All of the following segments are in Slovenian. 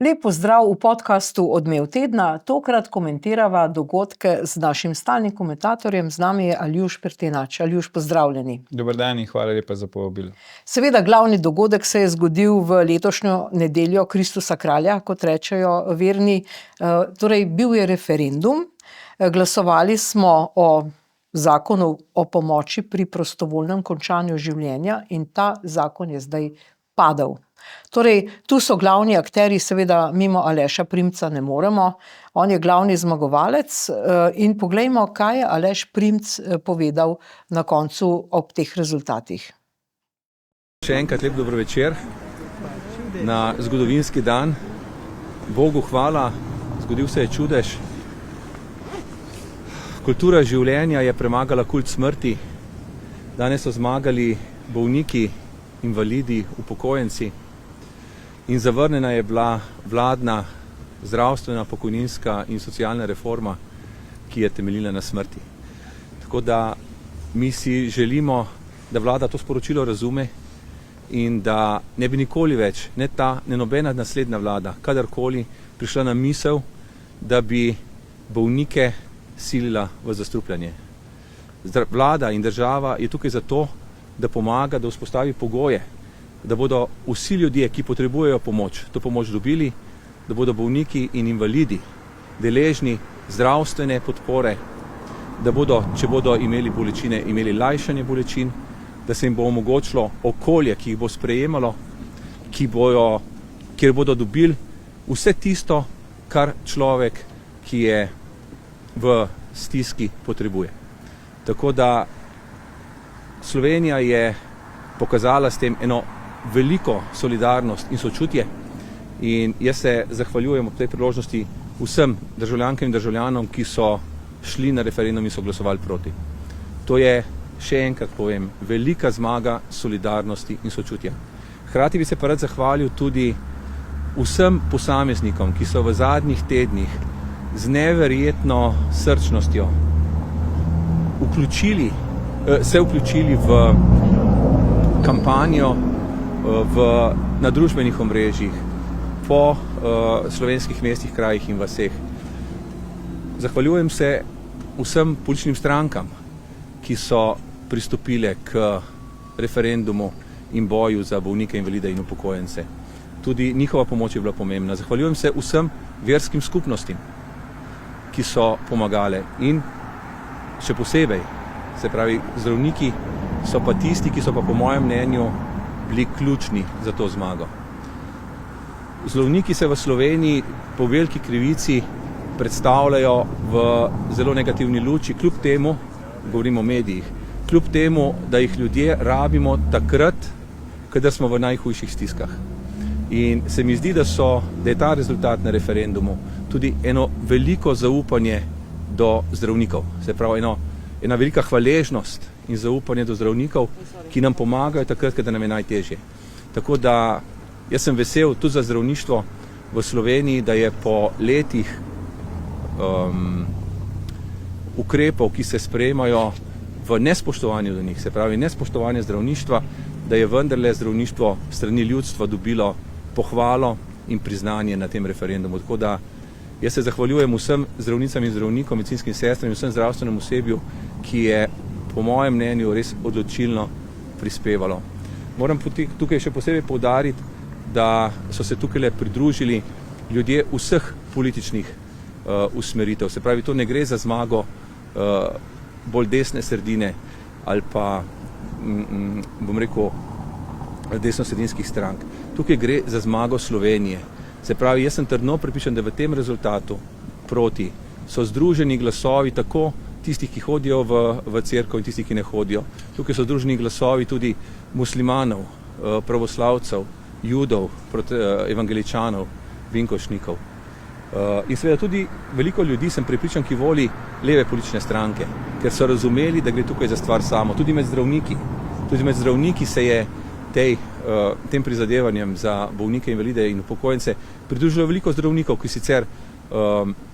Lep pozdrav v podkastu Odmev tedna. Tokrat komentirava dogodke z našim stalnim komentatorjem. Z nami je Aljuš Pertinač. Aljuš, pozdravljeni. Dober dan in hvala lepa za povabilo. Seveda, glavni dogodek se je zgodil v letošnjo nedeljo Kristusa kralja, kot rečejo verni. Torej, bil je referendum. Glasovali smo o zakonu o pomoči pri prostovoljnem končanju življenja in ta zakon je zdaj padel. Torej, tu so glavni akterji, seveda mimo Aleša Primca ne moremo. On je glavni zmagovalec in poglejmo, kaj je Aleš Primc povedal na koncu ob teh rezultatih. Še enkrat lep dober večer na zgodovinski dan. Bogu hvala, zgodil se je čudež. Kultura življenja je premagala kult smrti. Danes so zmagali bolniki, invalidi, upokojenci. In zavrnjena je bila vladna, zdravstvena, pokojninska in socialna reforma, ki je temeljila na smrti. Tako da mi si želimo, da vlada to sporočilo razume in da ne bi nikoli več, ne ta, ne nobena naslednja vlada, kadarkoli prišla na misel, da bi bolnike silila v zastrupljanje. Vlada in država je tukaj zato, da pomaga, da vzpostavi pogoje, da bodo vsi ljudje, ki potrebujejo pomoč, to pomoč dobili, da bodo bolniki in invalidi deležni zdravstvene podpore, da bodo, če bodo imeli bolečine, imeli lajšanje bolečin, da se jim bo omogočilo okolje, ki jih bo sprejemalo, kjer bodo dobili vse tisto, kar človek, ki je v stiski, potrebuje. Tako da Slovenija je pokazala s tem eno veliko solidarnost in sočutje in jaz se zahvaljujem ob tej priložnosti vsem državljankam in državljanom, ki so šli na referendum in so glasovali proti. To je, še enkrat povem, velika zmaga solidarnosti in sočutja. Hkrati bi se pa rad zahvalil tudi vsem posameznikom, ki so v zadnjih tednih z neverjetno srčnostjo se vključili v kampanjo na družbenih omrežjih, po slovenskih mestih, krajih in vaseh. Zahvaljujem se vsem političnim strankam, ki so pristopile k referendumu in boju za bolnike, invalide in upokojence. Tudi njihova pomoč je bila pomembna. Zahvaljujem se vsem verskim skupnostim, ki so pomagale in še posebej, se pravi, zdravniki so pa tisti, ki so pa po mojem mnenju bili ključni za to zmago. Zdravniki se v Sloveniji po veliki krivici predstavljajo v zelo negativni luči, kljub temu, govorimo o medijih, kljub temu, da jih ljudje rabimo takrat, kadar smo v najhujših stiskah. In se mi zdi, da je ta rezultat na referendumu tudi eno veliko zaupanje do zdravnikov. Se pravi, ena velika hvaležnost in zaupanje do zdravnikov, ki nam pomagajo takrat, kadar nam je najtežje. Tako da jaz sem vesel tudi za zdravništvo v Sloveniji, da je po letih ukrepov, ki se sprejemajo v nespoštovanju do njih, se pravi nespoštovanje zdravništva, da je vendarle zdravništvo strani ljudstva dobilo pohvalo in priznanje na tem referendumu. Tako da jaz se zahvaljujem vsem zdravnicam in zdravnikom, medicinskim sestram in vsem zdravstvenem osebju, ki je po mojem mnenju res odločilno prispevalo. Moram tukaj še posebej poudariti, da so se tukaj pridružili ljudje vseh političnih usmeritev. Se pravi, to ne gre za zmago bolj desne sredine ali pa, bom rekel, desnosredinskih strank. Tukaj gre za zmago Slovenije. Se pravi, jaz sem trdno prepričan, da v tem rezultatu proti so združeni glasovi tako tistih, ki hodijo v cerkev in tistih, ki ne hodijo. Tukaj so združeni glasovi tudi muslimanov, pravoslavcev, judov, evangeličanov, vinkošnikov. In seveda tudi veliko ljudi sem prepričan, ki voli leve politične stranke, ker so razumeli, da gre tukaj za stvar samo. Tudi med zdravniki se je tem prizadevanjem za bolnike, invalide in upokojence pridružilo veliko zdravnikov, ki sicer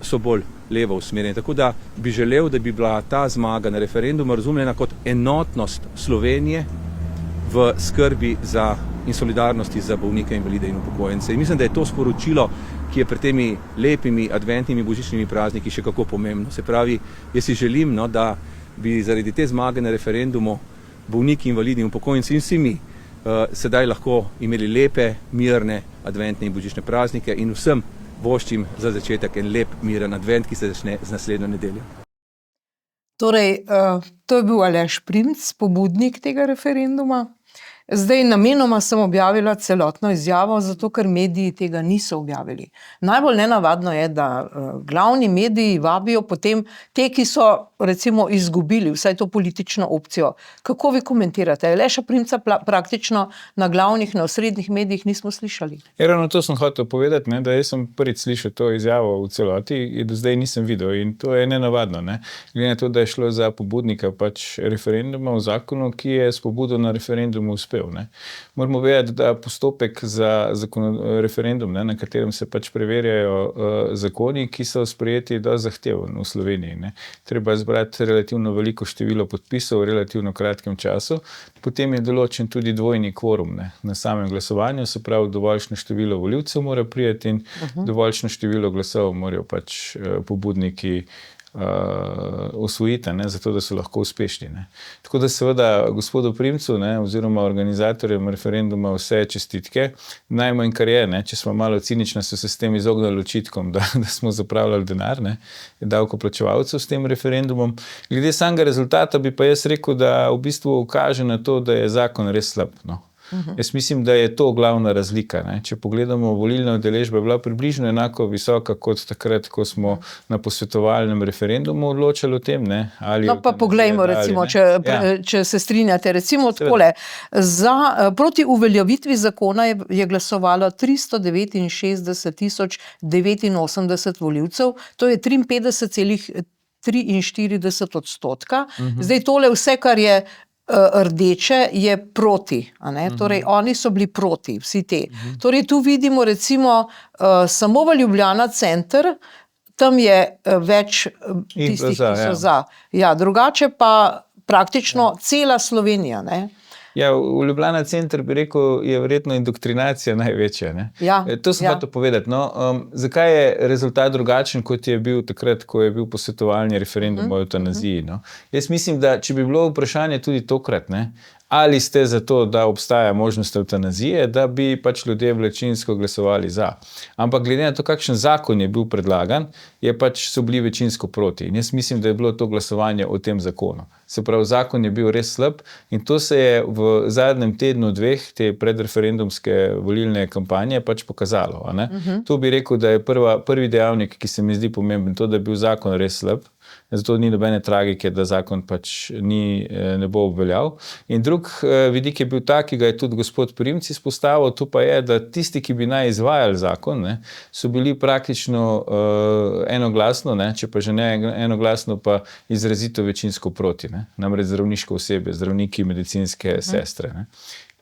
so bolj levo usmerjeni. Tako da bi želel, da bi bila ta zmaga na referendumu razumljena kot enotnost Slovenije v skrbi za in solidarnosti za bolnike, invalide in upokojence. In mislim, da je to sporočilo, ki je pred temi lepimi adventnimi božičnimi prazniki še kako pomembno. Se pravi, jaz si želim, da bi zaradi te zmage na referendumu bolniki, invalidi in upokojenci in vsi mi sedaj lahko imeli lepe, mirne adventne in božične praznike in vsem voščim za začetek en lep, miren advent, ki se začne z naslednjo nedeljo. Torej, to je bil Aleš Primc, pobudnik tega referenduma. Zdaj, namenoma sem objavila celotno izjavo, zato ker mediji tega niso objavili. Najbolj nenavadno je, da glavni mediji vabijo potem te, ki so recimo izgubili vsaj to politično opcijo. Kako vi komentirate? Aleša Primca praktično na glavnih, na osrednjih medijih nismo slišali. Ravno to sem hotel povedati, da jaz sem prvič slišal to izjavo v celoti in do zdaj nisem videl in to je nenavadno. Glede na to, da je šlo za pobudnika referenduma v zakonu, ki je s pobudo na referendumu uspel. Moramo vedeti, da postopek za referendum, na katerem se preverjajo zakoni, ki so sprejeti do zahteven v Sloveniji. Treba zbrati relativno veliko število podpisov v relativno kratkem času. Potem je določen tudi dvojni kvorum na samem glasovanju, se pravi, dovoljšno število volivcev mora priti in dovoljšno število glasov morajo pobudniki osvojiti, zato da so lahko uspešni. Tako da seveda gospodu Primcu oziroma organizatorjem referenduma vse čestitke. Najmanj kar je, če smo malo cinični, so se s tem izognili očitkom, da smo zapravljali denar davkoplačevalcev s tem referendumom. Glede samega rezultata bi pa jaz rekel, da v bistvu kaže na to, da je zakon res slab. Jaz mislim, da je to glavna razlika. Če pogledamo, volilna udeležba je bila približno enako visoka kot takrat, ko smo na posvetovalnem referendumu odločali o tem. No pa poglejmo, recimo, če se strinjate, recimo takole, proti uveljavitvi zakona je glasovalo 369.089 volivcev, to je 53,43%. Zdaj tole vse, kar je rdeče, je proti. Torej, oni so bili proti, vsi te. Torej, tu vidimo recimo samo v Ljubljana center, tam je več tistih, ki so za. Ja, drugače pa praktično cela Slovenija. Ja, v Ljubljana center bi rekel, je verjetno indoktrinacija največja. To sem hotel povedati. Zakaj je rezultat drugačen, kot je bil takrat, ko je bil posvetovalni referendum o evtanaziji? Jaz mislim, da če bi bilo vprašanje tudi tokrat, ali ste za to, da obstaja možnost evtanazije, da bi ljudje večinsko glasovali za. Ampak glede na to, kakšen zakon je bil predlagan, so bili večinsko proti. In jaz mislim, da je bilo to glasovanje o tem zakonu. Se pravi, zakon je bil res slab in to se je v zadnjem tednu, dveh te predreferendumske volilne kampanje pokazalo. To bi rekel, da je prvi dejavnik, ki se mi zdi pomemben, to, da je bil zakon res slab. Zato ni nobene tragike, da zakon ne bo obveljal. In drug vidik je bil tak, ki ga je tudi gospod Primc izpostavil, to pa je, da tisti, ki bi naj izvajali zakon, so bili praktično enoglasno, če pa že ne enoglasno, pa izrazito večinsko proti. Namreč zdravniško osebje, zdravniki, medicinske sestre.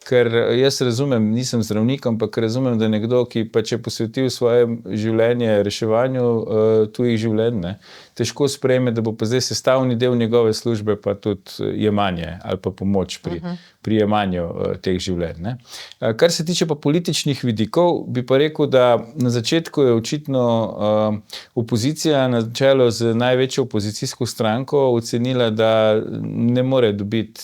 Ker jaz razumem, nisem zdravnik, ampak razumem, da nekdo, ki je posvetil svoje življenje reševanju tujih življenj, težko sprejme, da bo pa zdaj sestavni del njegove službe pa tudi jemanje ali pa pomoč pri jemanju teh življenj. Kar se tiče pa političnih vidikov, bi pa rekel, da na začetku je očitno opozicija na čelu z največjo opozicijsko stranko ocenila, da ne more dobiti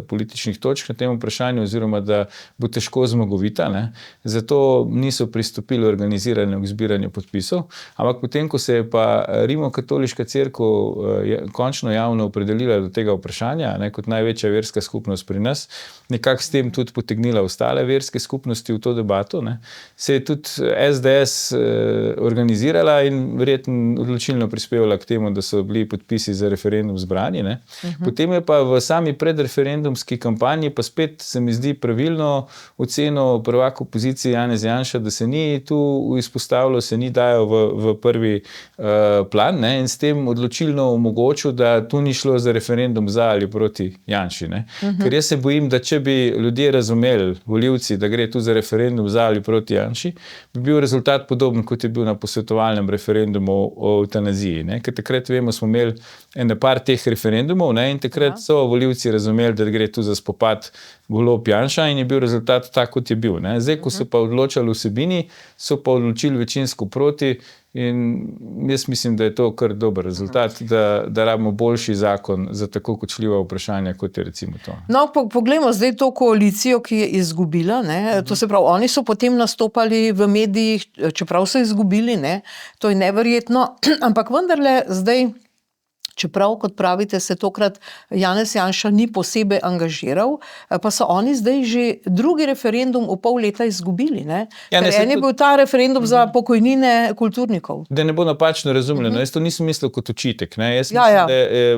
političnih točk na tem vprašanju oziroma da bo težko zmagovita. Zato niso pristopili organiziranemu zbiranju podpisov. Ampak potem, ko se je pa Rimokatoliška cerkev končno javno opredelila do tega vprašanja, kot največja verska skupnost pri nas, nekako s tem tudi potegnila ostale verske skupnosti v to debato, se je tudi SDS organizirala in verjetno odločilno prispevala k temu, da so bili podpisi za referendum zbrani. Potem je pa v sami predreferendumski kampanji pa spet se mi zdi pravilno oceno prvak opozicije Janez Janša, da se ni tu izpostavilo, se ni dajal v prvi plan, in s tem odločilno omogočil, da tu ni šlo za referendum za ali proti Janši. Ker jaz se bojim, da če bi ljudje razumeli, volivci, da gre tu za referendum za ali proti Janši, bi bil rezultat podoben, kot je bil na posvetovalnem referendumu o eutanaziji. Ker takrat, vemo, smo imeli par teh referendumov, in takrat so volivci razumeli, da gre tu za spopad Golob Janša in je bil rezultat tak, kot je bil. Zdaj, ko so pa odločali vsebini, so pa odločili večinsko proti in jaz mislim, da je to kar dober rezultat, da rabimo boljši zakon za tako kočljiva vprašanja, kot je recimo to. No, poglejmo zdaj to koalicijo, ki je izgubila, to se pravi, oni so potem nastopali v medijih, čeprav so izgubili, to je neverjetno, ampak vendarle zdaj, čeprav, kot pravite, se tokrat Janez Janša ni posebej angažiral, pa so oni zdaj že drugi referendum v pol leta izgubili. Ker en je bil ta referendum za pokojnine kulturnikov. Da ne bo napačno razumljeno, jaz to nisem mislil kot očitek. Jaz mislim,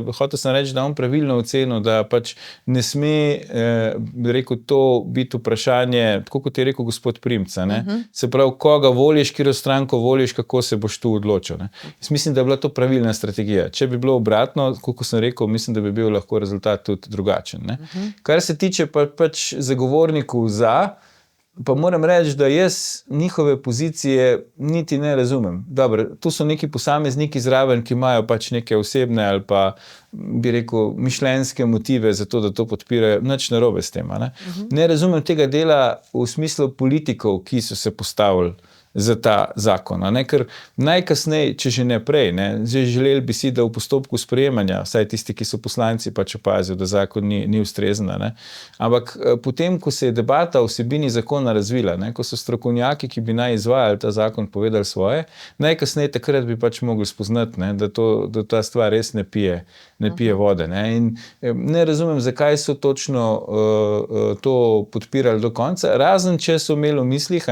da hotel sem reči, da on pravilno ocenil, da pač ne sme, rekel, to biti vprašanje, tako kot je rekel gospod Primca. Se pravi, koga voliš, katero stranko voliš, kako se boš tu odločil. Jaz mislim, da je bila to pravilna strategija. Če bi bilo obratno, kot sem rekel, mislim, da bi bil lahko rezultat tudi drugačen. Kar se tiče pač zagovornikov za, pa moram reči, da jaz njihove pozicije niti ne razumem. Dobro, tu so neki posamezniki zraven, ki imajo pač neke osebne ali pa, bi rekel, mišljenjske motive za to, da to podpirajo. Nič narobe s tem. Ne razumem tega dela v smislu politikov, ki so se postavili za ta zakon. Ker najkasneje, če že ne prej, želeli bi si, da v postopku sprejemanja, vsaj tisti, ki so poslanci, pač opazijo, da zakon ni ustrezen. Ampak potem, ko se je debata o vsebini zakona razvila, ko so strokovnjaki, ki bi naj izvajali ta zakon, povedali svoje, najkasneje takrat bi pač mogli spoznati, da ta stvar res ne pije vode. In ne razumem, zakaj so točno to podpirali do konca, razen če so imeli v mislih,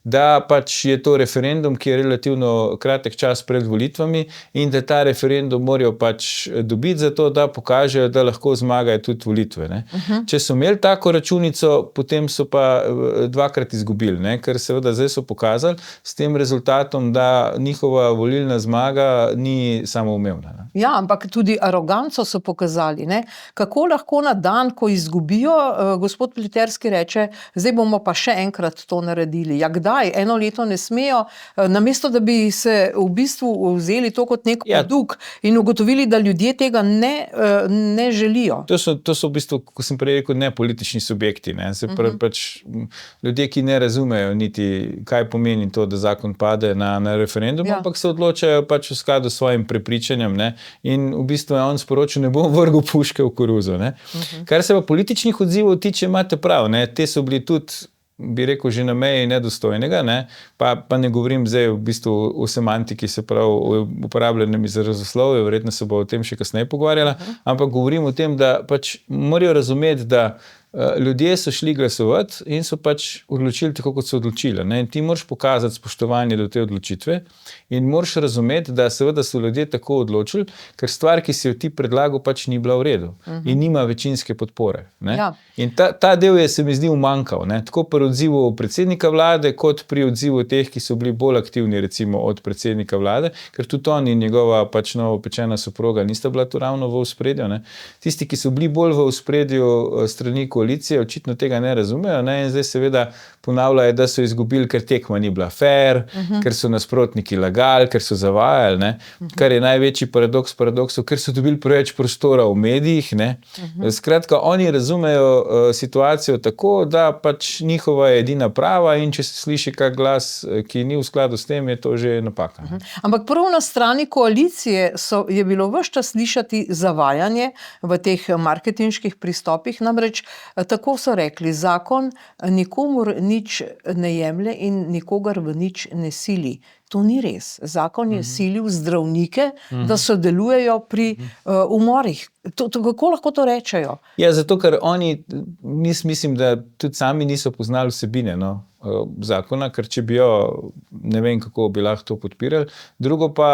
da pač je to referendum, ki je relativno kratek čas pred volitvami in da ta referendum morajo pač dobiti za to, da pokažejo, da lahko zmagajo tudi volitve. Če so imeli tako računico, potem so pa dvakrat izgubili, ker seveda zdaj so pokazali s tem rezultatom, da njihova volilna zmaga ni samoumevna. Ja, ampak tudi aroganco so pokazali. Kako lahko na dan, ko izgubijo, gospod Pleterski reče, zdaj bomo pa še enkrat to naredili. Eno leto ne smejo, namesto da bi se v bistvu vzeli to kot nek poduk in ugotovili, da ljudje tega ne želijo. To so v bistvu, ko sem prej rekel, nepolitični subjekti. Se pravi, pač ljudje, ki ne razumejo niti, kaj pomeni to, da zakon pade na referendum, ampak se odločajo pač v skladu s svojim prepričanjem. In v bistvu je on sporočil, ne bom vrgel puške v koruzo. Kar se pa političnih odzivov tiče, imate prav. Te so bili tudi, bi rekel, že na meji nedostojnega, pa ne govorim zdaj v bistvu o semantiki, se pravi uporabljenem izrazoslovju, verjetno se bo o tem še kasneje pogovarjala, ampak govorim o tem, da pač morajo razumeti, da ljudje so šli glasovati in so pač odločili tako, kot so odločili. In ti moraš pokazati spoštovanje do te odločitve in moraš razumeti, da seveda so ljudje tako odločili, ker stvar, ki si jo ti predlagal, pač ni bila v redu in nima večinske podpore. In ta del je, se mi zdi, umanjkal. Tako pri odzivu predsednika vlade, kot pri odzivu teh, ki so bili bolj aktivni, recimo od predsednika vlade, ker tudi on in njegova pač novopečena soproga nista bila tu ravno v ospredju. Tisti, ki so bili bolj v ospredju strani koalicije, očitno tega ne razumejo, in zdaj seveda ponavljajo, da so izgubili, ker tekma ni bila fair, ker so nasprotniki lagali, ker so zavajali, kar je največji paradoks paradoksov, ker so dobili preveč prostora v medijih. Skratka, oni razumejo situacijo tako, da pač njihova je edina prava in če se sliši kak glas, ki ni v skladu s tem, je to že napaka. Ampak prav na strani koalicije je bilo ves čas slišati zavajanje v teh marketinških pristopih, namreč tako so rekli, zakon nikomur nič ne jemlje in nikogar v nič ne sili. To ni res. Zakon je silil zdravnike, da sodelujejo pri umorih. Kako lahko to rečejo? Ja, zato, ker oni, mislim, da tudi sami niso poznali vsebine zakona, ker če bi jo, ne vem, kako bi lahko to podpirali. Drugo pa,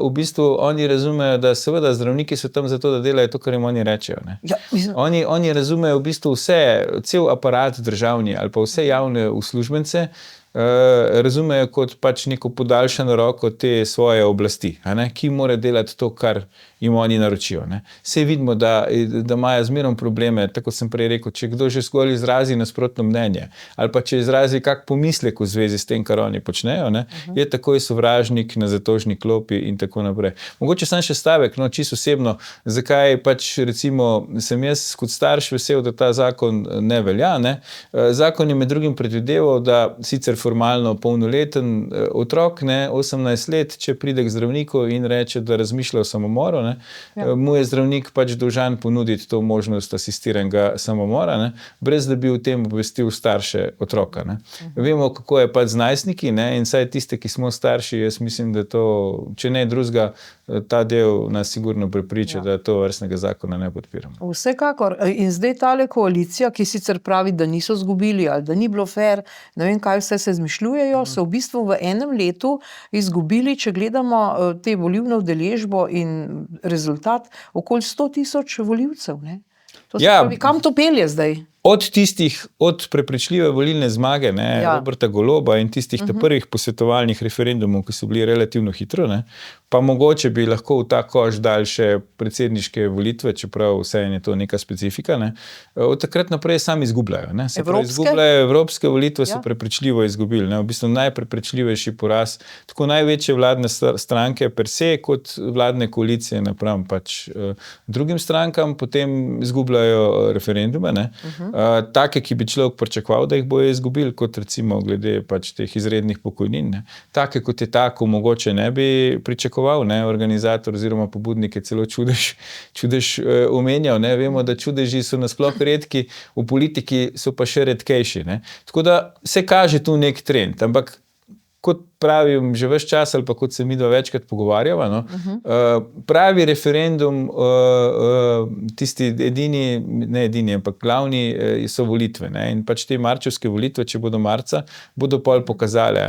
v bistvu, oni razumejo, da seveda zdravniki so tam zato, da delajo to, kar jim oni rečejo. Oni razumejo v bistvu vse, cel aparat državni ali pa vse javne uslužbence, razumejo kot pač neko podaljšano roko te svoje oblasti, ki mora delati to, kar jim oni naročijo. Saj vidimo, da imajo zmerom probleme, tako sem prej rekel, če kdo že zgolj izrazi nasprotno mnenje, ali pa če izrazi kak pomislek v zvezi s tem, kar oni počnejo, je takoj sovražnik na zatožni klopi in tako naprej. Mogoče sam še stavek, čisto osebno, zakaj pač recimo sem jaz kot starš vesel, da ta zakon ne velja. Zakon je med drugim predvideval, da sicer formalno polnoleten otrok, 18 let, če pride k zdravniku in reče, da razmišlja o samomoru, mu je zdravnik pač dolžan ponuditi to možnost asistiranega samomora, brez da bi o tem obvestil starše otroka. Vemo, kako je pač z najstniki, in saj tiste, ki smo starši, jaz mislim, da to, če ne drugega, ta del nas sigurno prepriča, da to vrstnega zakona ne podpiramo. Vsekakor. In zdaj tale koalicija, ki sicer pravi, da niso izgubili ali da ni bilo fair, ne vem, kaj vse se izmišljujejo, so v bistvu v enem letu izgubili, če gledamo te volilno udeležbo in rezultat, okoli 100,000 volivcev. To se pravi, kam to pelje zdaj? Od prepričljive volilne zmage Roberta Goloba in tistih prvih posvetovalnih referendumov, ki so bili relativno hitro, pa mogoče bi lahko v ta koš dali še predsedniške volitve, čeprav vseeno je to neka specifika. Od takrat naprej sami izgubljajo. Evropske volitve so prepričljivo izgubili. V bistvu najprepričljivejši poraz tako največje vladne stranke per se, kot vladne koalicije napram pač drugim strankam, potem izgubljajo referendume. Take, ki bi človek pričakoval, da jih bojo izgubili, kot recimo glede pač teh izrednih pokojnin. Take, kot je tako, mogoče ne bi pričakoval, organizator oziroma pobudnik je celo čudež omenjal. Vemo, da čudeži so nasploh redki, v politiki so pa še redkejši. Tako da se kaže tu nek trend, ampak kot pravim že ves čas, ali pa kot se mi dva večkrat pogovarjava, pravi referendum, tisti ampak glavni so volitve. In pač te marčevske volitve, če bodo marca, bodo pol pokazale,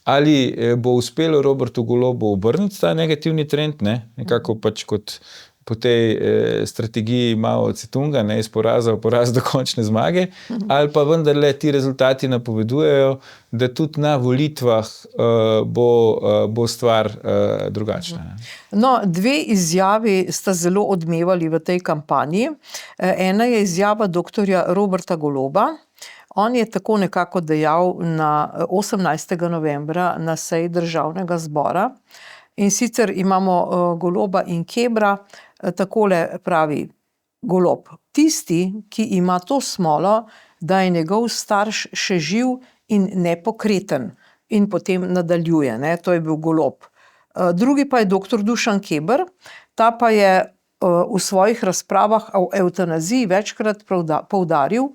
ali bo uspelo Robertu Golobu obrniti ta negativni trend, nekako pač kot po tej strategiji Mao Tse-tunga, iz poraza v poraz do končne zmage, ali pa vendarle ti rezultati napovedujejo, da tudi na volitvah bo stvar drugačna. Dve izjavi sta zelo odmevali v tej kampanji. Ena je izjava doktorja Roberta Goloba. On je tako nekako dejal na 18. novembra na seji Državnega zbora. In sicer imamo Goloba in Kebra, takole pravi Golob: tisti, ki ima to smolo, da je njegov starš še živ in nepokreten. In potem nadaljuje, to je bil Golob. Drugi pa je doktor Dušan Keber, ta pa je v svojih razpravah o evtanaziji večkrat poudaril,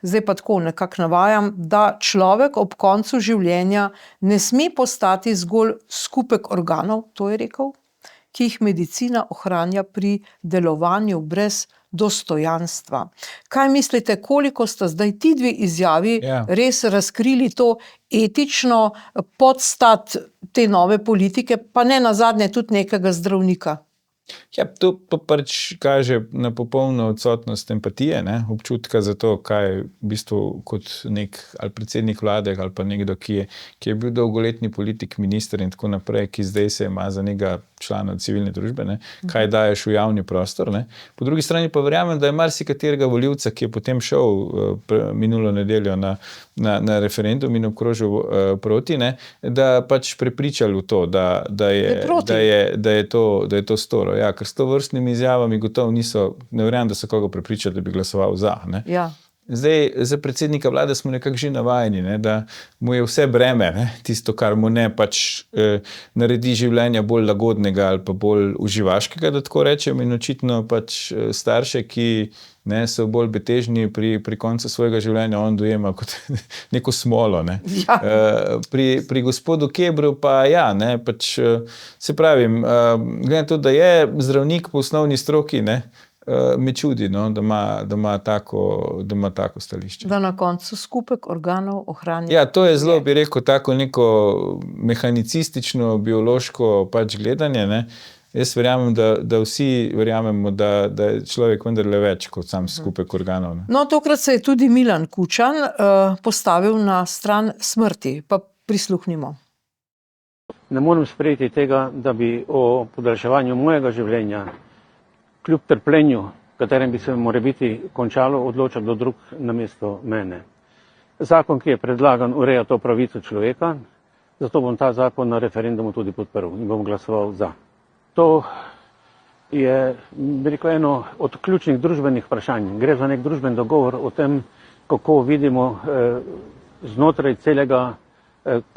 zdaj pa tako nekako navajam, da človek ob koncu življenja ne sme postati zgolj skupek organov, to je rekel, ki jih medicina ohranja pri delovanju brez dostojanstva. Kaj mislite, koliko sta zdaj ti dve izjavi res razkrili to etično podstat te nove politike, pa ne nazadnje tudi nekega zdravnika? To pač kaže na popolno odsotnost empatije, občutka za to, kaj v bistvu kot nek ali predsednik vlade ali pa nekdo, ki je bil dolgoletni politik, minister in tako naprej, ki zdaj se ima za nekega člana civilne družbe, kaj daješ v javni prostor. Po drugi strani pa verjamem, da je marsikaterega volivca, ki je potem šel minulo nedeljo na referendum in obkrožil proti, da pač prepričal v to, da je to storo. Ker s tovrstnimi izjavami gotovo ne verjamem, da so koga prepričali, da bi glasoval za. Zdaj, za predsednika vlade smo nekako že navajeni, da mu je vse breme, tisto, kar mu ne pač naredi življenja bolj lagodnega ali pa bolj uživaškega, da tako rečem, in očitno pač starše, ki so bolj betežni pri koncu svojega življenja, on dojema kot neko smolo. Pri gospodu Kebru pa pač se pravim, glede na to, da je zdravnik po osnovni stroki, me čudi, da ima tako stališče. Da na koncu skupek organov ohranja. To je zelo, bi rekel, tako neko mehanicistično, biološko pač gledanje. jaz verjamem, da vsi verjamemo, da je človek vendarle več kot sam skupek organov. Ne. No, tokrat se je tudi Milan Kučan postavil na stran smrti, pa prisluhnimo. Ne morem sprejeti tega, da bi o podaljševanju mojega življenja, kljub trpljenju, katerem bi se morebiti končalo, odločal kdo drug namesto mene. Zakon, ki je predlagan, ureja to pravico človeka, zato bom ta zakon na referendumu tudi podprl in bom glasoval za. To je, bi rekel, eno od ključnih družbenih vprašanj. Gre za nek družben dogovor o tem, kako vidimo znotraj celega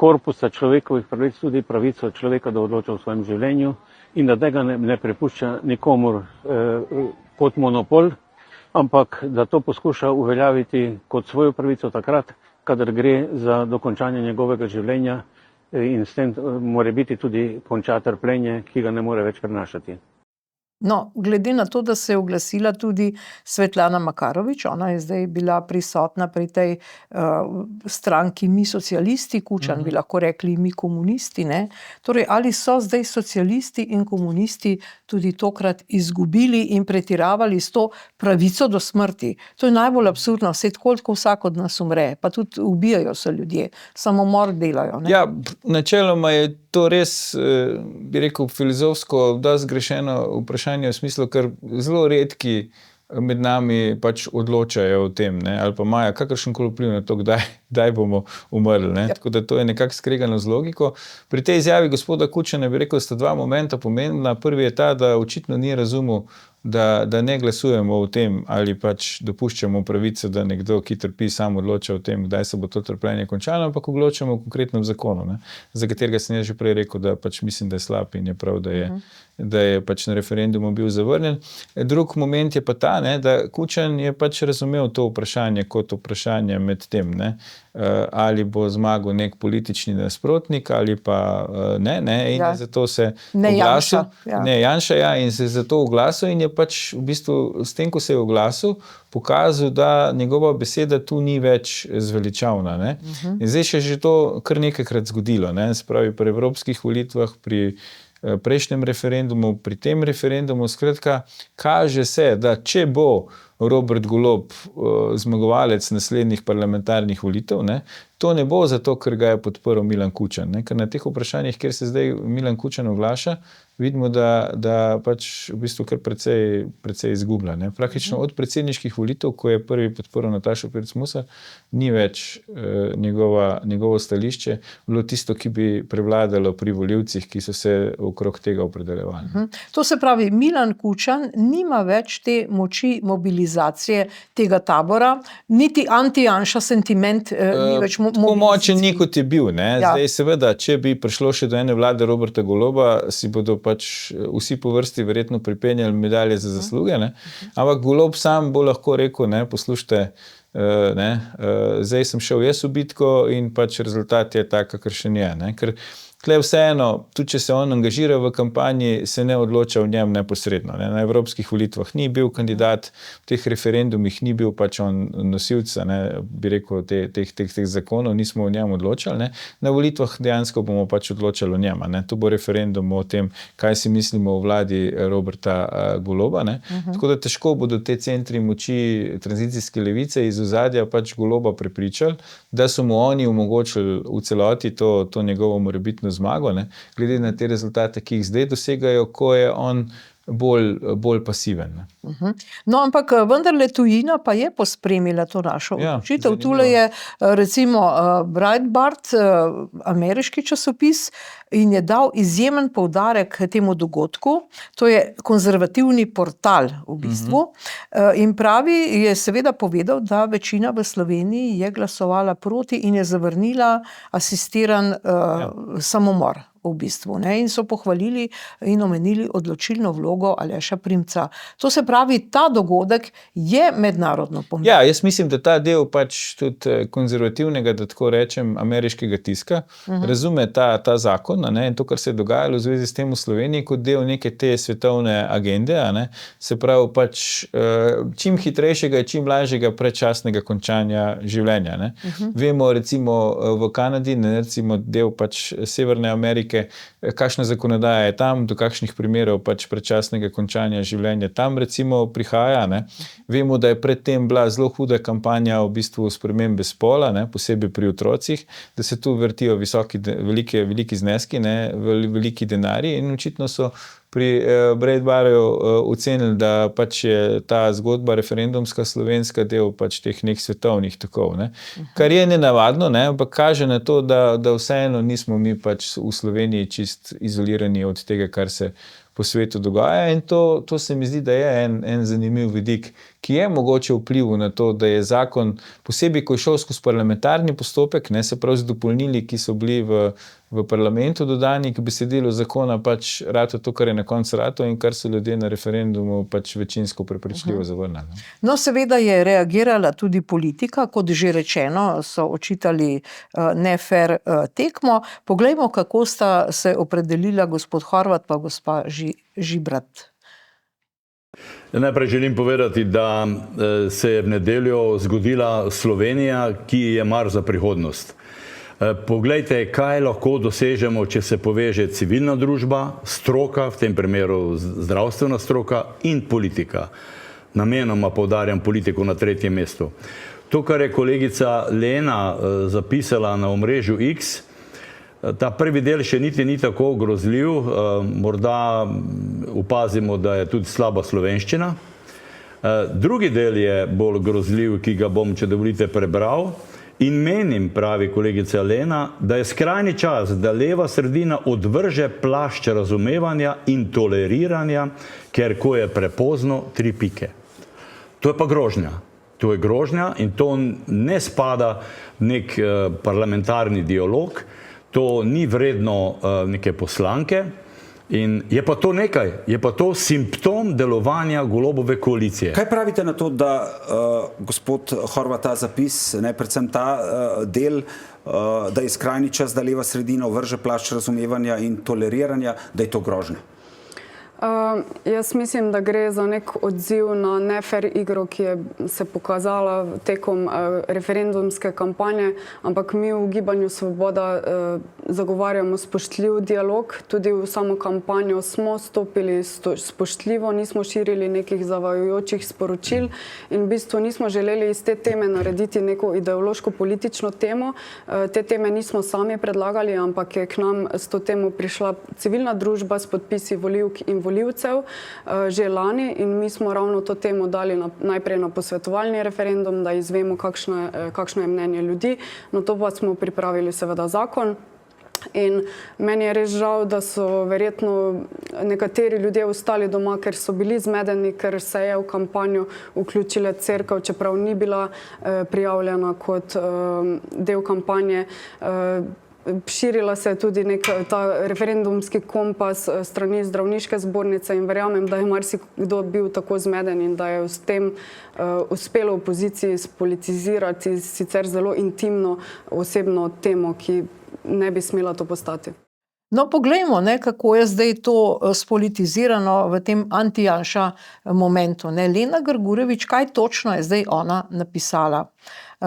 korpusa človekovih pravic tudi pravico človeka, da odloča o svojem življenju in da tega ne prepušča nikomur kot monopol, ampak da to poskuša uveljaviti kot svojo pravico takrat, kadar gre za dokončanje njegovega življenja in s tem morebiti tudi konča trpljenje, ki ga ne more več prenašati. No, glede na to, da se je oglasila tudi Svetlana Makarovič, ona je zdaj bila prisotna pri tej stranki Mi socialisti, Kučan bi lahko rekli Mi komunisti, ne? Torej, ali so zdaj socialisti in komunisti tudi tokrat izgubili in pretiravali s to pravico do smrti? To je najbolj absurdno, vse koliko vsak od nas umre, pa tudi ubijajo se ljudje, samomor delajo, ne? Ja, načeloma je to res, bi rekel, filozofsko dosti zgrešeno vprašanje v smislu, ker zelo redki med nami pač odločajo o tem, ne, ali pa imajo kakršenkoli vpliv na to, kdaj bomo umrli, ne. Tako da to je nekako skregano z logiko. Pri tej izjavi gospoda Kučana bi rekel, sta dva momenta pomembna. Prvi je ta, da očitno ni razumel, da ne glasujemo o tem, ali pač dopuščamo pravico, da nekdo, ki trpi, sam odloča o tem, kdaj se bo to trpljenje končalo, ampak odločamo v konkretnem zakonu, ne, za katerega sem jaz že prej rekel, da pač mislim, da je slab in je prav, da je pač na referendumu bil zavrnjen. Drug moment je pa ta, ne, da Kučan je pač razumel to vprašanje kot vprašanje med tem, ne, ali bo zmagal nek politični nasprotnik ali pa ne, in zato se oglasil. Janša, ja, in se zato oglasil in je pač v bistvu s tem, ko se je oglasil, pokazal, da njegova beseda tu ni več zveličavna, ne. In zdaj še že to kar nekajkrat zgodilo, ne, se pravi pri evropskih volitvah, pri prejšnjem referendumu, pri tem referendumu, skratka, kaže se, da če bo Robert Golob zmagovalec naslednjih parlamentarnih volitev, ne, to ne bo zato, ker ga je podprl Milan Kučan, ne, ker na teh vprašanjih, kjer se zdaj Milan Kučan oglaša, vidimo, da pač v bistvu kar precej izgublja, ne. Praktično od predsedniških volitev, ko je prvi podprl Natašo Pirc Musar, ni več njegovo stališče bilo tisto, ki bi prevladalo pri volivcih, ki so se okrog tega opredeljevali. To se pravi, Milan Kučan nima več te moči mobilizacije tega tabora, niti anti-Janša sentiment ni več mobilizacije. Tako močen ni, kot je bil, ne. Zdaj seveda, če bi prišlo še do ene vlade Roberta Goloba, si bodo pač vsi po vrsti verjetno pripenjali medalje za zasluge, ne. Ampak Golob sam bo lahko rekel, ne, poslušajte, ne, zdaj sem šel jaz v bitko in pač rezultat je tak, kakršen je, ne. Ker tle vseeno, tudi če se on angažira v kampanji, se ne odloča o njem neposredno, ne. Na evropskih volitvah ni bil kandidat, v teh referendumih ni bil pač on nosilca, ne, bi rekel, teh zakonov, nismo o njem odločali, ne. Na volitvah dejansko bomo pač odločali o njem, ne. To bo referendum o tem, kaj si mislimo o vladi Roberta Goloba, ne. Tako da težko bodo te centri moči tranzicijske levice iz ozadja pač Goloba prepričali, da so mu oni omogočili v celoti to njegovo morebitno zmago, ne, glede na te rezultate, ki jih zdaj dosegajo, ko je on bolj pasiven. Ne. No, ampak vendarle tujina pa je pospremila to našo odločitev. Tule je recimo Breitbart, ameriški časopis, in je dal izjemen poudarek temu dogodku. To je konzervativni portal v bistvu. In pravi, je seveda povedal, da večina v Sloveniji je glasovala proti in je zavrnila asistiran samomor v bistvu, ne, in so pohvalili in omenili odločilno vlogo Aleša Primca. To se pravi, ta dogodek je mednarodno pomemben. Ja, jaz mislim, da ta del pač tudi konzervativnega, da tako rečem, ameriškega tiska, razume ta zakon, ne, in to, kar se je dogajalo v zvezi s tem v Sloveniji, kot del neke te svetovne agende, ne, se pravi pač čim hitrejšega, čim lažjega predčasnega končanja življenja, ne. Vemo recimo v Kanadi, ne, recimo del pač Severne Amerike, kakšna zakonodaja je tam, do kakšnih primerov pač predčasnega končanja življenja tam recimo prihaja. Ne. Vemo, da je predtem bila zelo huda kampanja v bistvu spremembe spola, ne, posebej pri otrocih, da se tu vrtijo veliki zneski, ne, veliki denarji in očitno so pri Breitbarju ocenili, da pač je ta zgodba referendumska slovenska del pač teh nekih svetovnih tokov, ne. Kar je nenavadno, ne, ampak kaže na to, da vseeno nismo mi pač v Sloveniji čist izolirani od tega, kar se po svetu dogaja in to se mi zdi, da je en zanimiv vidik, ki je mogoče vpliv na to, da je zakon, posebej ko je šel skozi parlamentarni postopek, ne, se pravi z dopolnili, ki so bili v parlamentu dodani, k besedilu zakona pač rato to, kar je na koncu rato in kar so ljudje na referendumu pač večinsko prepričljivo zavrnili. No, seveda je reagirala tudi politika, kot že rečeno, so očitali nefer tekmo. Poglejmo, kako sta se opredelila gospod Horvat pa gospa Žibrat. Najprej želim povedati, da se je v nedeljo zgodila Slovenija, ki je mar za prihodnost. Poglejte, kaj lahko dosežemo, če se poveže civilna družba, stroka, v tem primeru zdravstvena stroka in politika. Namenoma poudarjam politiko na 3. mestu. To, kar je kolegica Lena zapisala na omrežju X, ta prvi del še niti ni tako grozljiv, morda opazimo, da je tudi slaba slovenščina. Drugi del je bolj grozljiv, ki ga bom, če dovolite, prebral. In menim, pravi kolegica Lena, da je skrajni čas, da leva sredina odvrže plašč razumevanja in toleriranja, ker ko je prepozno, 3 pike. To je pa grožnja. To je grožnja in to ne spada v nek parlamentarni dialog, to ni vredno neke poslanke in je pa to nekaj, je pa to simptom delovanja Golobove koalicije. Kaj pravite na to, da gospod Horvat ta zapis, ne predvsem ta del, da je skrajni čas, da leva sredina vrže plašč razumevanja in toleriranja, da je to grožnja? Jaz mislim, da gre za nek odziv na nefer igro, ki je se pokazala tekom referendumske kampanje, ampak mi v Gibanju Svoboda zagovarjamo spoštljiv dialog. Tudi v samo kampanjo smo stopili spoštljivo, nismo širili nekih zavajajočih sporočil in v bistvu nismo želeli iz te teme narediti neko ideološko politično temo. Te teme nismo sami predlagali, ampak je k nam s to temo prišla civilna družba s podpisi volivk in volivcev že lani in mi smo ravno to temo dali najprej na posvetovalni referendum, da izvemo, kakšno je mnenje ljudi. Na to pa smo pripravili seveda zakon. In meni je res žal, da so verjetno nekateri ljudje ostali doma, ker so bili zmedeni, ker se je v kampanjo vključila cerkev, čeprav ni bila prijavljena kot del kampanje. Širila se je tudi ta referendumski kompas strani zdravniške zbornice in verjamem, da je marsikdo bil tako zmeden in da je s tem uspelo opoziciji spolitizirati sicer zelo intimno osebno temo, ki ne bi smela to postati. No, poglejmo, ne, kako je zdaj to spolitizirano v tem anti-Janša momentu. Ne. Lena Grgurevič, kaj točno je zdaj ona napisala?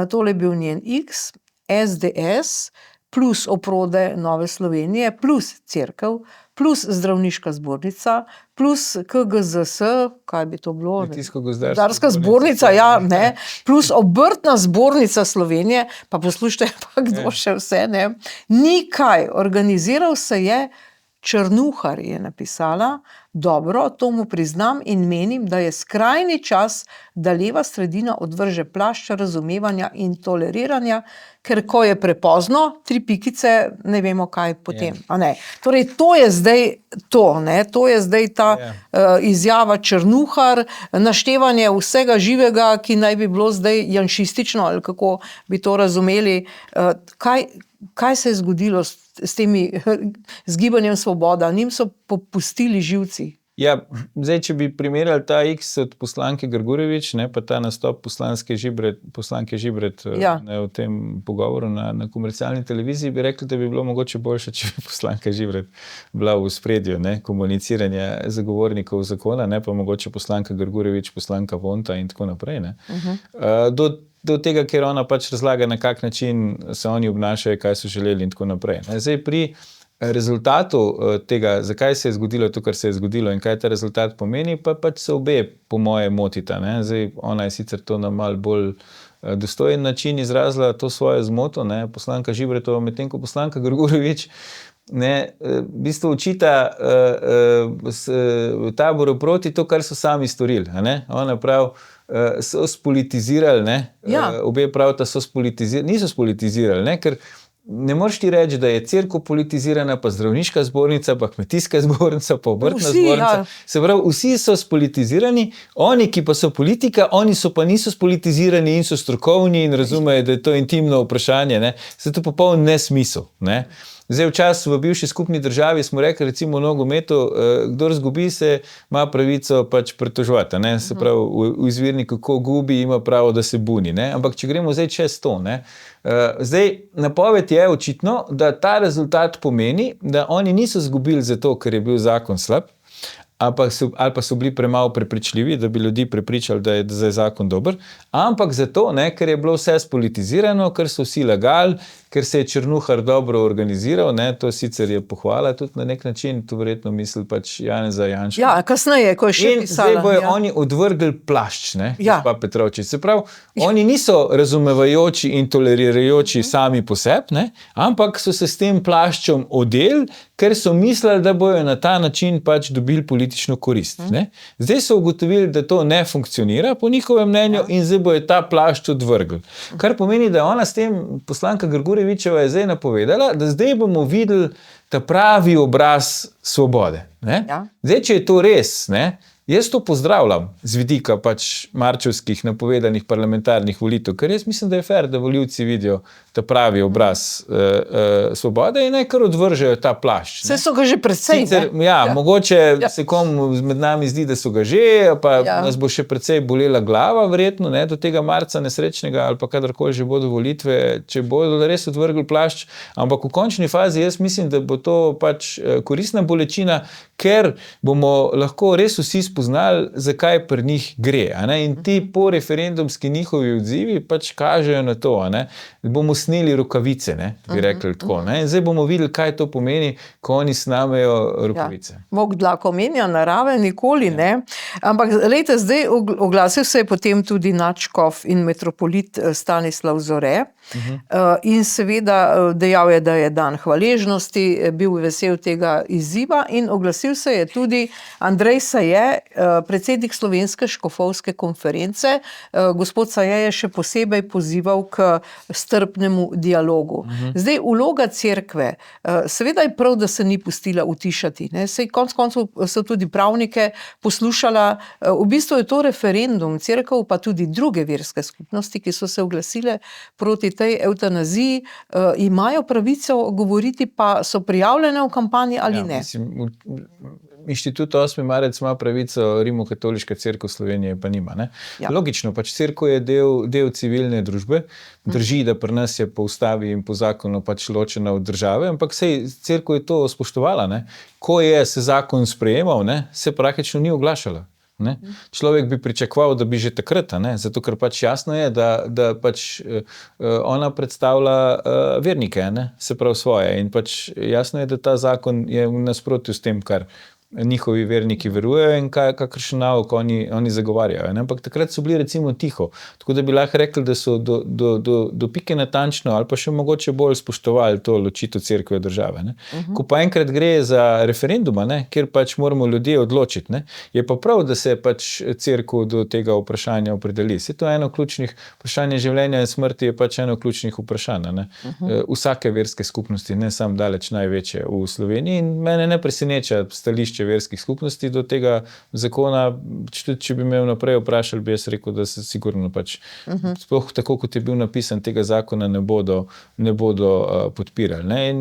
Tole je bil njen X, SDS, plus oprode Nove Slovenije, plus cerkev, plus zdravniška zbornica, plus KGZS, kaj bi to bilo? Gozdarska zbornica, ja, ne, plus obrtna zbornica Slovenije, pa poslušajte, pa kdo še vse, ne. Nikaj, organiziral se je Črnuhar, je napisala. Dobro, to mu priznam in menim, da je skrajni čas, da leva sredina odvrže plašč razumevanja in toleriranja, ker ko je prepozno, 3 pikice, ne vemo kaj potem. A ne. Torej, to je zdaj to, ne? To je zdaj ta izjava Črnuhar, naštevanje vsega živega, ki naj bi bilo zdaj janšistično, ali kako bi to razumeli. Kaj se je zgodilo s Gibanjem Svoboda? Njim so popustili živci. Ja, zdaj, če bi primerjali ta X od poslanke Grgurevič, ne, pa ta nastop poslanke Žibret v tem pogovoru na komercialni televiziji, bi rekli, da bi bilo mogoče boljše, če bi poslanka Žibret bila v ospredju, ne, komuniciranja zagovornikov zakona, ne, pa mogoče poslanka Grgurevič, poslanka Vonta in tako naprej, ne. Do tega, ker ona pač razlaga, na kak način se oni obnašajo, kaj so želeli in tako naprej. Zdaj, pri rezultatov tega, zakaj se je zgodilo to, kar se je zgodilo in kaj ta rezultat pomeni, pa pač se obe po moje motita. Ne? Zdaj, ona je sicer to na mal bolj dostojen način izrazila to svojo zmoto, ne? Poslanka Žibretova, medtem ko poslanka Grgurevič v bistvu očita taboru proti to, kar so sami storili. Ne? Ona pravi, so spolitizirali, ne? Obe pravita, niso spolitizirali, ne? Ker ne moreš ti reči, da je cerkev politizirana, pa zdravniška zbornica, pa kmetijska zbornica, pa obrtna zbornica. Se pravi, vsi so spolitizirani, oni, ki pa so politika, oni pa niso spolitizirani in so strokovni in razumejo, da je to intimno vprašanje. Ne? Se to popoln nesmisel. Ne? Zdaj, včasih v bivši skupni državi smo rekli, recimo v nogometu, kdor zgubi se, ima pravico pač pritoževati. Se pravi, v izvirniku, ko gubi, ima pravo, da se buni. Ne? Ampak če gremo zdaj čez to, ne? Zdaj, napoved je očitno, da ta rezultat pomeni, da oni niso zgubili zato, ker je bil zakon slab, ali pa so bili premalo prepričljivi, da bi ljudi prepričali, da je zakon dober, ampak zato, ne, ker je bilo vse spolitizirano, ker so vsi lagali, ker se je Črnuhar dobro organiziral, ne, to sicer je pohvala tudi na nek način, to verjetno misli pač Janeza Janša. Ja, kasneje, ko je še pisala. In zdaj bojo oni odvrgli plašč, ne, gospa Petrovčič. Se pravi, oni niso razumevajoči in tolerirajoči sami po sebi, ne, ampak so se s tem plaščom odeli, ker so mislili, da bojo na ta način pač dobili politično korist. Ne. Zdaj so ugotovili, da to ne funkcionira po njihovem mnenju in zdaj bojo ta plašč odvrgli. Kar pomeni, da ona s tem, poslanka Grgurevičeva je zdaj napovedala, da zdaj bomo videli ta pravi obraz svobode. Ne? Ja. Zdaj, če je to res, ne, jaz to pozdravljam z vidika pač marčevskih napovedanih parlamentarnih volitev, ker jaz mislim, da je fair, da volivci vidijo ta pravi obraz svobode in naj kar odvržejo ta plašč. Vse so ga že precej. Sicer, mogoče se komu med nami zdi, da so ga že, pa nas bo še precej bolela glava, verjetno, ne, do tega marca nesrečnega ali pa kadarkoli že bodo volitve, če bodo res odvrgli plašč, ampak v končni fazi jaz mislim, da bo to pač koristna bolečina, ker bomo lahko res vsi spoznali, zakaj pri njih gre. In ti poreferendumski njihovi odzivi pač kažejo na to, ne? Bomo sneli rokavice, ne? Bi rekli tako. Ne? In zdaj bomo videli, kaj to pomeni, ko oni snamejo rokavice. Bog dlako menja, narave nikoli ne. Ampak lejte, zdaj oglasil se je potem tudi nadškof in metropolit Stanislav Zore in seveda dejal je, da je dan hvaležnosti, bil vesel tega izziva in oglasil se je tudi Andrej Saje, predsednik Slovenske škofovske konference. Gospod Saje je še posebej pozival k strpnemu dialogu. Zdaj, vloga cerkve, seveda je prav, da se ni pustila utišati. Sej konec koncev so tudi pravnike poslušala. V bistvu je to referendum, cerkev pa tudi druge verske skupnosti, ki so se oglasile proti tej evtanaziji, imajo pravico govoriti, pa so prijavljene v kampanji ali ne? Inštitut 8. marec ima pravico, Rimokatoliška cerkev Slovenije pa nima. Ne? Logično, pač cerkev je del civilne družbe, drži, da pri nas je po ustavi in po zakonu pač ločena od države, ampak sej cerkev je to spoštovala. Ne? Ko je se zakon sprejemal, ne, se praktično ni oglašala. Ne? Človek bi pričakoval, da bi že takrat, ne? Zato ker pač jasno je, da pač ona predstavlja vernike, ne? Se pravi svoje, in pač jasno je, da ta zakon je v nasprotju s tem, kar njihovi verniki verujejo in kakršen nauk oni zagovarjajo. Ne? Ampak takrat so bili recimo tiho, tako da bi lahko rekli, da so do pike natančno ali pa še mogoče bolj spoštovali to ločitev cerkve od države. Ne? Ko pa enkrat gre za referenduma, ne? Kjer pač moramo ljudje odločiti, ne? Je pa prav, da se pač cerkev do tega vprašanja opredeli. Se to je eno ključnih vprašanje življenja in smrti, je pač eno ključnih vprašanj. Ne? Vsake verske skupnosti, ne samo daleč največje v Sloveniji, in mene ne preseneča stališče verskih skupnosti do tega zakona. Če bi me naprej vprašali, bi jaz rekel, da se sigurno pač sploh tako, kot je bil napisan, tega zakona ne bodo podpirali. Ne? In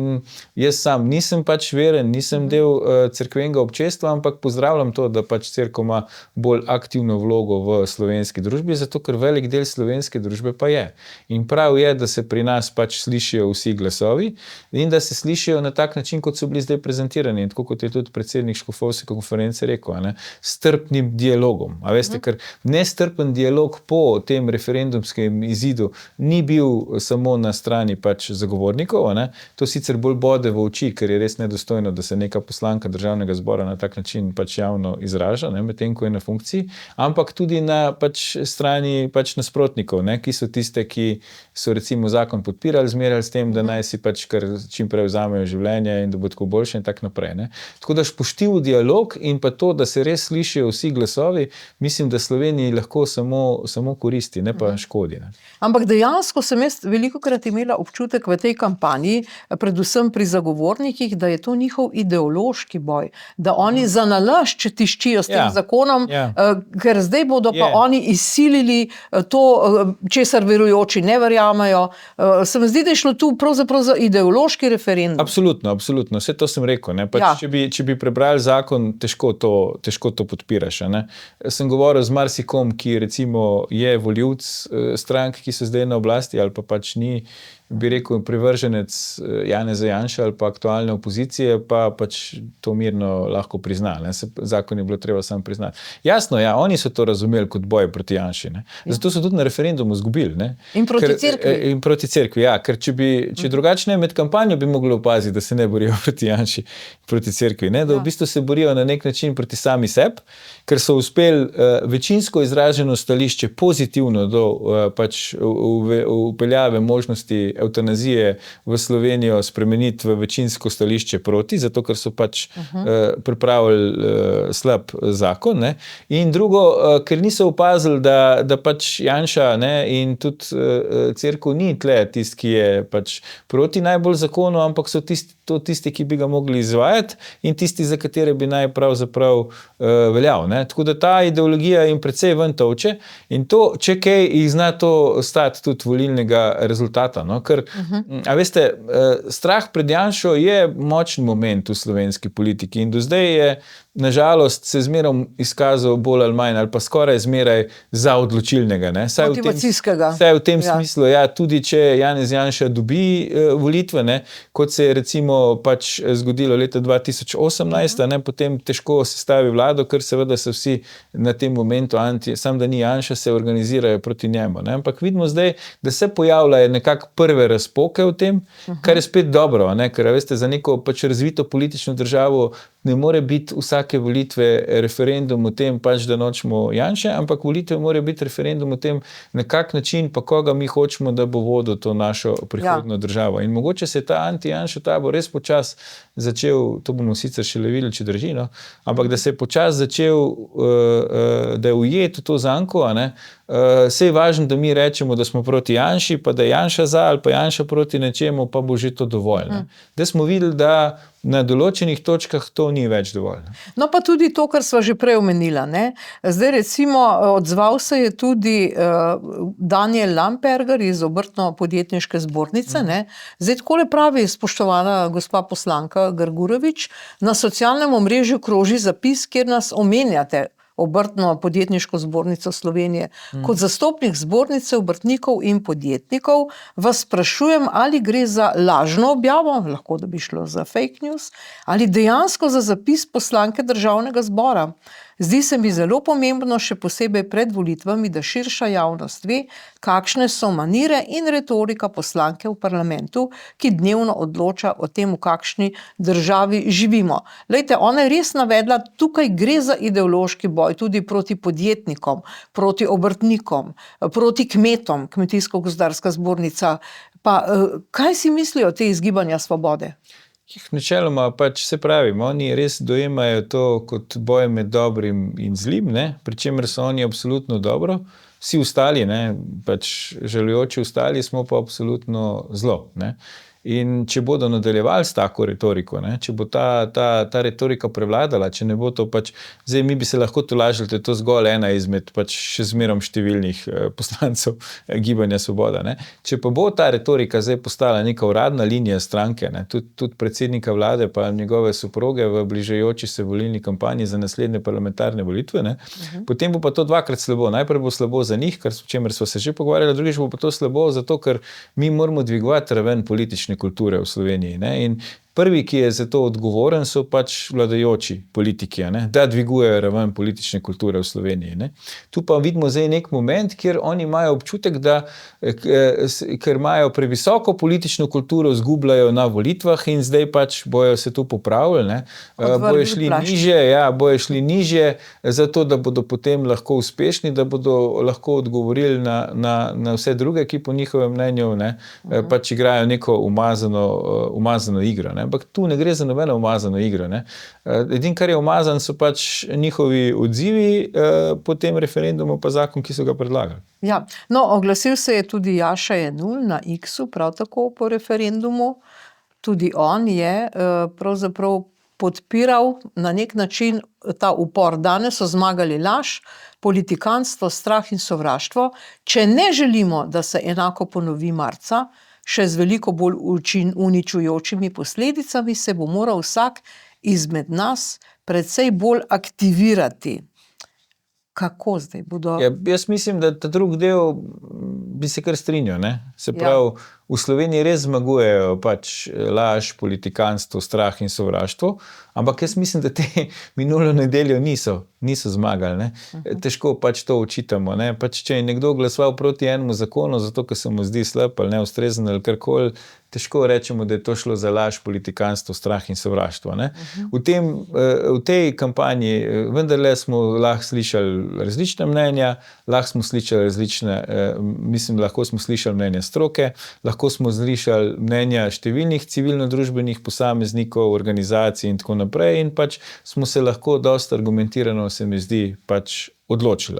jaz sam nisem pač veren, nisem del cerkvenega občestva, ampak pozdravljam to, da pač cerkev ima bolj aktivno vlogo v slovenski družbi, zato ker velik del slovenske družbe pa je. In prav je, da se pri nas pač slišijo vsi glasovi in da se slišijo na tak način, kot so bili zdaj prezentirani. In tako kot je tudi predsednik biskupovske konference rekel, strpnim dialogom. A veste, ker nestrpen dialog po tem referendumskem izidu ni bil samo na strani pač zagovornikov, to sicer bolj bode v oči, ker je res nedostojno, da se neka poslanka Državnega zbora na tak način pač javno izraža, medtem ko je na funkciji, ampak tudi na pač strani pač nasprotnikov, ki so tiste, ki so recimo zakon podpirali, zmerjali s tem, da naj si pač kar čim prej vzamejo življenje in da bo tako boljše in tako naprej. Tako da spoštljiv dialog in pa to, da se res slišijo vsi glasovi, mislim, da Sloveniji lahko samo koristi, ne pa škodi. Ampak dejansko sem jaz velikokrat imela občutek v tej kampanji, predvsem pri zagovornikih, da je to njihov ideološki boj, da oni za nalašč tiščijo s tem zakonom, ker zdaj bodo pa oni izsilili to, česar verujoči ne verjamejo. Se mi zdi, da je šlo tu pravzaprav za ideološki referendum. Absolutno. Vse to sem rekel. Pač, če bi prebrali zakon, težko to podpiraš. Sem govoril z marsikom, ki recimo je volivec strank, ki so zdaj na oblasti, ali pa pač ni, bi rekel, privrženec Janeza Janše ali pa aktualne opozicije, pa pač to mirno lahko prizna. Zakon je bilo treba samo priznati. Jasno, oni so to razumeli kot boj proti Janši. Zato so tudi na referendumu izgubili. In proti cerkvi. In proti cerkvi, ker če drugače med kampanjo bi mogli opaziti, da se ne borijo proti Janši, proti cerkvi, da v bistvu se borijo na nek način proti sami sebi, ker so uspeli večinsko izraženo stališče pozitivno do pač upeljave možnosti eutanazije v Slovenijo spremeniti v večinsko stališče proti, zato ker so pač pripravili slab zakon. In drugo, ker niso opazili, da pač Janša in tudi cerkev ni tle tisti, ki je pač proti najbolj zakonu, ampak so tisti, ki bi ga mogli izvajati in tisti, za katere bi naj pravzaprav veljal. Tako da ta ideologija jim precej ven tolče in to, če kaj, jih zna to stati tudi volilnega rezultata. Ker, a veste, strah pred Janšo je močen moment v slovenski politiki in do zdaj je nažalost se zmerom izkazal bolj ali manj, ali pa skoraj zmeraj za odločilnega. Motivacijskega. Vsaj v tem smislu, tudi če Janez Janša dobi volitve, kot se je recimo pač zgodilo leta 2018, potem težko sestavi vlado, ker seveda se vsi na tem momentu sam da ni Janša, se organizirajo proti njemu. Ampak vidimo zdaj, da se pojavljajo nekako prve razpoke v tem, kar je spet dobro, ker veste, za neko pač razvito politično državo ne more biti vsake volitve referendum o tem, pač da nočemo Janše, ampak volitve mora biti referendum o tem, na kak način pa koga mi hočemo, da bo vodil to našo prihodno državo. In mogoče se ta anti-Janša tabor res počas začel, to bomo sicer še videli, če drži, ampak da se je počas začel, da je ujet v to zanko, se je važno, da mi rečemo, da smo proti Janši, pa da je Janša za ali pa Janša proti nečemu, pa bo že to dovolj. Da smo videli, da na določenih točkah to ni več dovolj. No pa tudi to, kar sva že prej omenila. Zdaj recimo odzval se je tudi Daniel Lamperger iz Obrtno-podjetniške zbornice. Zdaj takole pravi, spoštovana gospa poslanka Grgurevič, na socialnem omrežju kroži zapis, kjer nas omenjate, Obrtno-podjetniško zbornico Slovenije. Kot zastopnik zbornice obrtnikov in podjetnikov vas sprašujem, ali gre za lažno objavo, lahko da bi šlo za fake news, ali dejansko za zapis poslanke Državnega zbora. Zdi se mi zelo pomembno, še posebej pred volitvami, da širša javnost ve, kakšne so manire in retorika poslanke v parlamentu, ki dnevno odloča o tem, v kakšni državi živimo. Glejte, ona je res navedla, tukaj gre za ideološki boj, tudi proti podjetnikom, proti obrtnikom, proti kmetom, Kmetijsko-gozdarska zbornica. Pa kaj si mislijo te iz Gibanja Svobode? Načeloma pač se pravi, oni res dojemajo to kot boj med dobrim in zlim, pri čemer so oni absolutno dobro, vsi ostali, pač želujoči ostali smo pa absolutno zlo. In če bodo nadaljevali s tako retoriko, če bo ta retorika prevladala, če ne bo to pač, zdaj mi bi se lahko tolažili, da je to zgolj ena izmed pač še zmerom številnih poslancev Gibanja Svoboda. Če pa bo ta retorika zdaj postala neka uradna linija stranke, tudi predsednika vlade pa njegove soproge v bližajoči se volilni kampanji za naslednje parlamentarne volitve, potem bo pa to dvakrat slabo. Najprej bo slabo za njih, o čemer smo se že pogovarjali, drugič bo pa to slabo zato, ker mi moramo dvigovati raven politične kulture v Sloveniji. In prvi, ki je za to odgovoren, so pač vladajoči politiki, da dvigujejo raven politične kulture v Sloveniji. Ne. Tu pa vidimo zdaj nek moment, kjer oni imajo občutek, da ker imajo previsoko politično kulturo, zgubljajo na volitvah in zdaj pač bojo se tu popravili. Bojo šli nižje, zato da bodo potem lahko uspešni, da bodo lahko odgovorili na vse druge, ki po njihovem mnenju pač igrajo neko umazano igro. Ampak tu ne gre za nobeno umazano igro. Edino, kar je umazan, so pač njihovi odzivi po tem referendumu, pa zakon, ki so ga predlagali. Ja, no, oglasil se je tudi Jaša Jenull na X-u, prav tako po referendumu. Tudi on je pravzaprav podpiral na nek način ta upor. Danes so zmagali laž, politikanstvo, strah in sovraštvo. Če ne želimo, da se enako ponovi marca, še z veliko bolj uničujočimi posledicami, se bo moral vsak izmed nas precej bolj aktivirati. Kako zdaj bodo? Ja, jaz mislim, da ta drugi del bi se kar strinjal. Se pravi, v Sloveniji res zmagujejo pač laž, politikanstvo, strah in sovraštvo, ampak jaz mislim, da te minulo nedeljo niso zmagali. Težko pač to očitamo. Pač, če je nekdo glasoval proti enemu zakonu, zato ker se mu zdi slab ali neustrezen ali karkoli, težko rečemo, da je to šlo za laž, politikanstvo, strah in sovraštvo. V tej kampanji vendarle smo lahko slišali različna mnenja, lahko smo slišali mnenja stroke, lahko smo slišali mnenja številnih civilno-družbenih posameznikov, organizacij in tako naprej in pač smo se lahko dosti argumentirano, se mi zdi, pač odločili.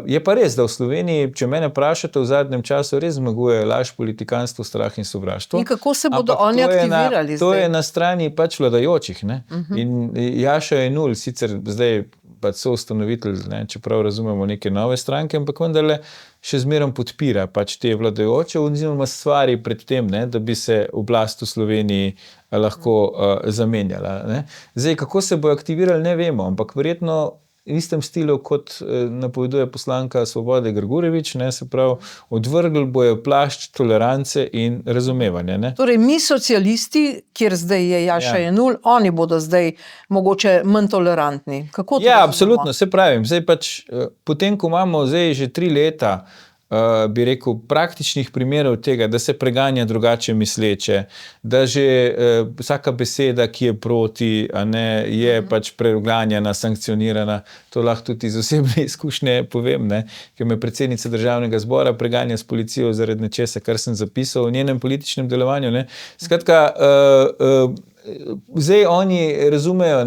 Je pa res, da v Sloveniji, če mene vprašate, v zadnjem času res zmaguje laž, politikanstvo, strah in sovraštvo. In kako se bodo oni aktivirali zdaj? To je na strani pač vladajočih. In Jaša Jenull, sicer zdaj pač soustanovitelj, čeprav razumemo neke nove stranke, ampak vendarle še zmeraj podpira pač te vladajoče oziroma stvari pred tem, da bi se oblast v Sloveniji lahko zamenjala. Zdaj, kako se bo aktivirali, ne vemo, ampak verjetno v istem stilu, kot napoveduje poslanka Svobode Grgurevič, se pravi, odvrgli bojo plašč tolerance in razumevanja. Torej, mi socialisti, kjer zdaj je Jaša Jenull, oni bodo zdaj mogoče manj tolerantni. Kako to razumemo? Absolutno, se pravim. Zdaj pač, potem, ko imamo zdaj že 3 leta, bi rekel, praktičnih primerov tega, da se preganja drugače misleče, da že vsaka beseda, ki je proti, je pač preganjana, sankcionirana. To lahko tudi iz osebne izkušnje povem, ker me predsednica Državnega zbora preganja s policijo zaradi nečesa, kar sem zapisal v njenem političnem delovanju. Skratka, zdaj oni razumejo,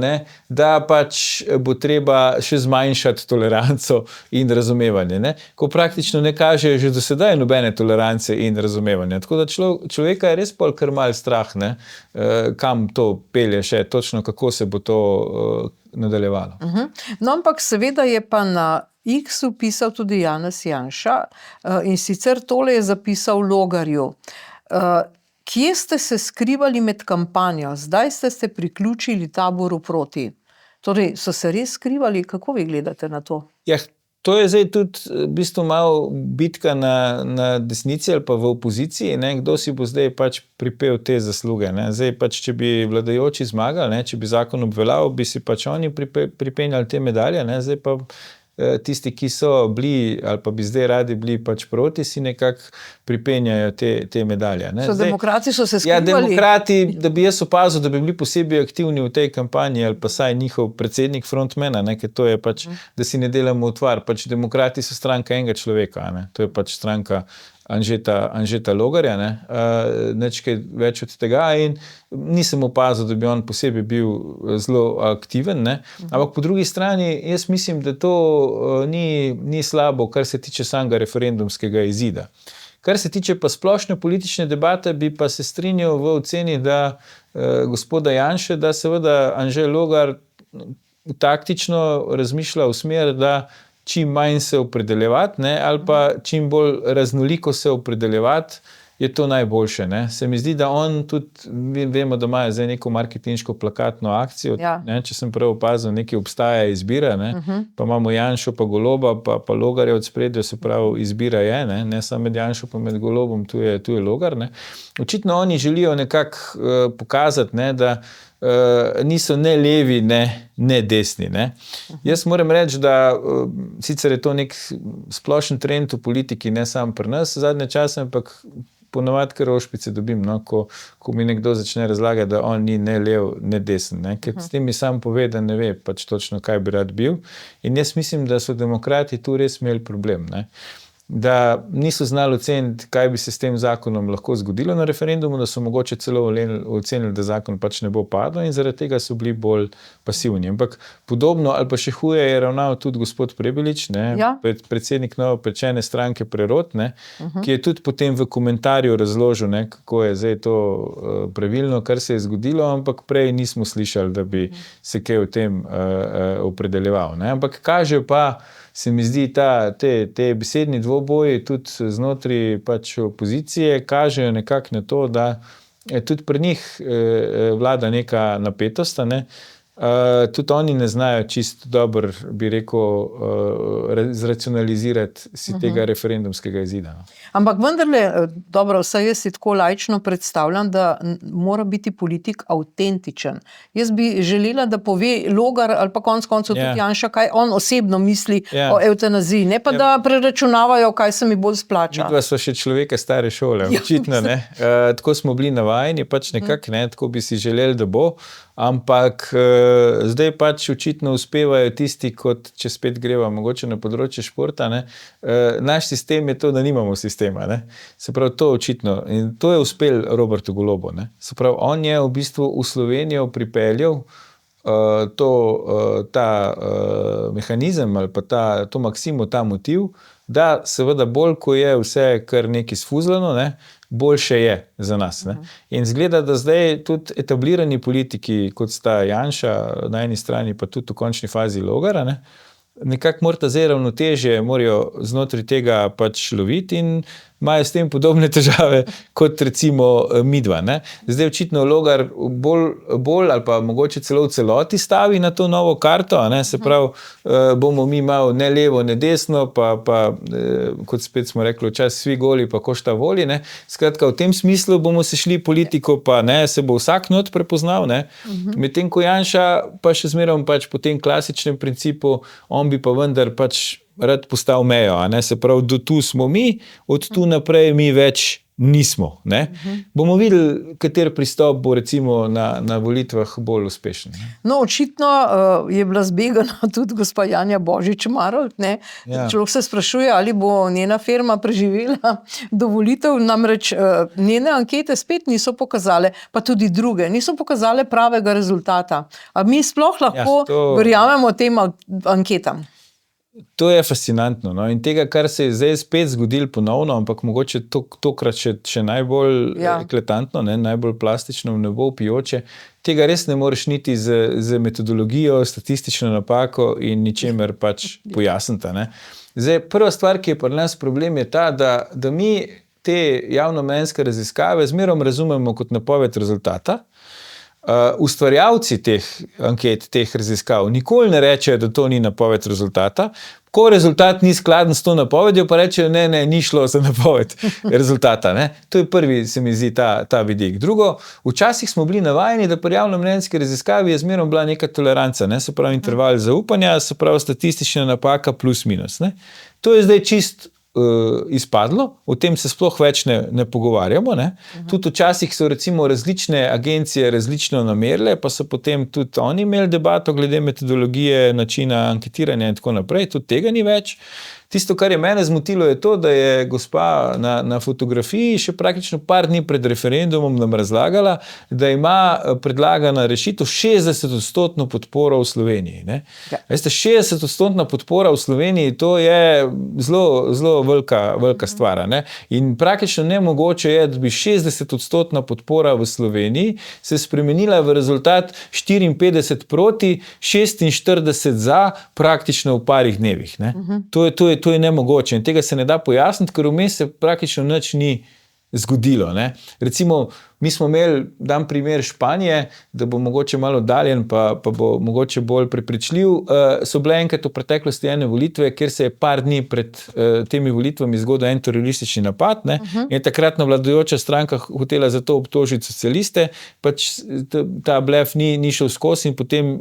da pač bo treba še zmanjšati toleranco in razumevanje, ko praktično ne kažejo že do sedaj nobene tolerance in razumevanja. Tako da človeka je res pol kar mal strah, kam to pelje še, točno kako se bo to nadaljevalo. No, ampak seveda je pa na X-u pisal tudi Janez Janša in sicer tole je zapisal Logarju. Kje ste se skrivali med kampanjo? Zdaj ste se priključili taboru proti. Torej, so se res skrivali? Kako vi gledate na to? Ja, to je zdaj tudi v bistvu malo bitka na desnici ali pa v opoziciji, kdo si bo zdaj pač pripel te zasluge. Zdaj pač, če bi vladajoči zmagali, če bi zakon obveljal, bi si pač oni pripenjali te medalje, zdaj pa tisti, ki so bili ali pa bi zdaj radi bili pač proti, si nekako pripenjajo te medalje. Demokrati so se skrivali? Ja, demokrati, da bi jaz opazil, da bi bili posebej aktivni v tej kampanji ali pa saj njihov predsednik frontmana, ker to je pač, da si ne delamo utvar. Pač demokrati so stranka enega človeka, to je pač stranka Anžeta Logarja, nič kaj več od tega in nisem opazil, da bi on posebej bil zelo aktiven, ampak po drugi strani jaz mislim, da to ni slabo, kar se tiče samega referendumskega izida. Kar se tiče pa splošne politične debate, bi pa se strinjal v oceni, da gospoda Janše, da seveda Anže Logar taktično razmišlja v smer, da čim manj se opredeljevati, ali pa čim bolj raznoliko se opredeljevati je to najboljše. Ne? Se mi zdi, da on tudi, vemo, da imajo zdaj neko marketinško plakatno akcijo, ne? Če sem prav opazil, nekaj obstaja izbira, ne? Pa imamo Janšo pa Goloba, pa Logarja od spredja, se pravi, izbira je, ne samo med Janšo pa med Golobom, tu je Logar. Ne? Očitno oni želijo nekako pokazati, ne, da niso ne levi, ne desni. Ne. Jaz moram reči, da sicer je to nek splošen trend v politiki, ne samo pri nas zadnje čase, ampak ponovadi kar ošpice dobim, no, ko mi nekdo začne razlagati, da on ni ne lev, ne desen. Ne. Ker s tem mi sam pove, da ne ve pač točno, kaj bi rad bil. In jaz mislim, da so demokrati tu res imeli problem. Ne. Da niso znali oceniti, kaj bi se s tem zakonom lahko zgodilo na referendumu, da so mogoče celo ocenili, da zakon pač ne bo padel in zaradi tega so bili bolj pasivni. Ampak podobno ali pa še huje je ravnal tudi gospod Prebilič, predsednik novopečene stranke Prerod, ki je tudi potem v komentarju razložil, kako je zdaj to pravilno, kar se je zgodilo, ampak prej nismo slišali, da bi se kaj o tem opredeljeval. Ampak kaže pa, se mi zdi, te besedni dvoboji tudi znotraj pač opozicije kažejo nekako na to, da tudi pri njih vlada neka napetost, ne? Tudi oni ne znajo čisto dobro, bi rekel, zracionalizirati si tega referendumskega izida. Ampak vendarle, dobro, vsaj jaz si tako laično predstavljam, da mora biti politik avtentičen. Jaz bi želela, da pove Logar ali pa konec koncev tudi Janša, kaj on osebno misli o evtanaziji, ne pa da preračunavajo, kaj se mi bolj splača. Midva sva še človeka stare šole, očitno, ne. Tako smo bili navajeni, pač nekako, ne, tako bi si želeli, da bo. Ampak zdaj pač očitno uspevajo tisti, kot če spet greva mogoče na področje športa, ne, naš sistem je to, da nimamo sistema, ne. Se pravi, to očitno, in to je uspel Robertu Golobu, ne. Se pravi, on je v bistvu v Slovenijo pripeljal ta mehanizem ali pa to maksimo, ta motiv, da seveda bolj, ko je vse kar nekaj sfuzlano, ne, boljše je za nas. Ne. In zgleda, da zdaj tudi etablirani politiki, kot sta Janša na eni strani, pa tudi v končni fazi Logara, ne, nekako morata zdaj ravnotežje, morajo znotraj tega pač loviti in imajo s tem podobne težave kot recimo midva. Ne. Zdaj očitno Logar bolj ali pa mogoče celo v celoti stavi na to novo karto, ne. Se pravi, bomo mi malo ne levo, ne desno, pa kot spet smo rekli, včasih svi goli, pa košta voli. Ne. Skratka, v tem smislu bomo se šli politiko, pa ne, se bo vsak not prepoznal. Medtem ko Janša pa še zmerom pač po tem klasičnem principu, on bi pa vendar pač rad postal mejo, a ne, se pravi, do tu smo mi, od tu naprej mi več nismo, ne. Bomo videli, kater pristop bo recimo na volitvah bolj uspešen. No, očitno je bila zbegana tudi gospa Janja Božič-Marolt, ne. Človek se sprašuje, ali bo njena firma preživela do volitev, namreč njene ankete spet niso pokazale, pa tudi druge, niso pokazale pravega rezultata. A mi sploh lahko verjamemo tem anketam? To je fascinantno, no? In tega, kar se je zdaj spet zgodilo ponovno, ampak mogoče tokrat še najbolj eklatantno, ne? Najbolj plastično, v nebo vpijoče, tega res ne moreš niti z metodologijo, statistično napako in ničemer pač pojasniti. Ne? Zdaj, prva stvar, ki je pri nas problem, je ta, da mi te javnomnenjske raziskave zmerom razumemo kot napoved rezultata. Ustvarjalci teh anket, teh raziskav nikoli ne rečejo, da to ni napoved rezultata. Ko rezultat ni skladen s to napovedjo, pa rečejo, ne, ni šlo za napoved rezultata. Ne? To je prvi, se mi zdi, ta vidik. Drugo, včasih smo bili navajeni, da pri javnomnenjski raziskavi je zmerom bila neka toleranca, ne? Se pravi interval zaupanja, se pravi statistična napaka plus minus. Ne? To je zdaj čist izpadlo, o tem se sploh več ne pogovarjamo. Ne? Tudi včasih so recimo različne agencije različno namerile, pa so potem tudi oni imeli debato glede metodologije, načina anketiranja in tako naprej, tudi tega ni več. Tisto, kar je mene zmotilo, je to, da je gospa na fotografiji še praktično par dni pred referendumom nam razlagala, da ima predlagana rešitev 60% podporo v Sloveniji. Ne? Veste, 60% podpora v Sloveniji, to je zelo, zelo velika stvar. Ne? In praktično nemogoče je, da bi 60% podpora v Sloveniji se spremenila v rezultat 54 proti, 46 za, praktično v parih dnevih. Ne? To je nemogoče in tega se ne da pojasniti, ker vmes se praktično nič ni zgodilo. Ne. Recimo, mi smo imeli, dam primer Španije, da bo mogoče malo oddaljen, pa bo mogoče bolj prepričljiv. So bile enkrat v preteklosti ene volitve, kjer se je par dni pred temi volitvami zgodil en teroristični napad, ne, in takratna vladajoča stranka hotela za to obtožiti socialiste, pač ta blef ni šel skozi in potem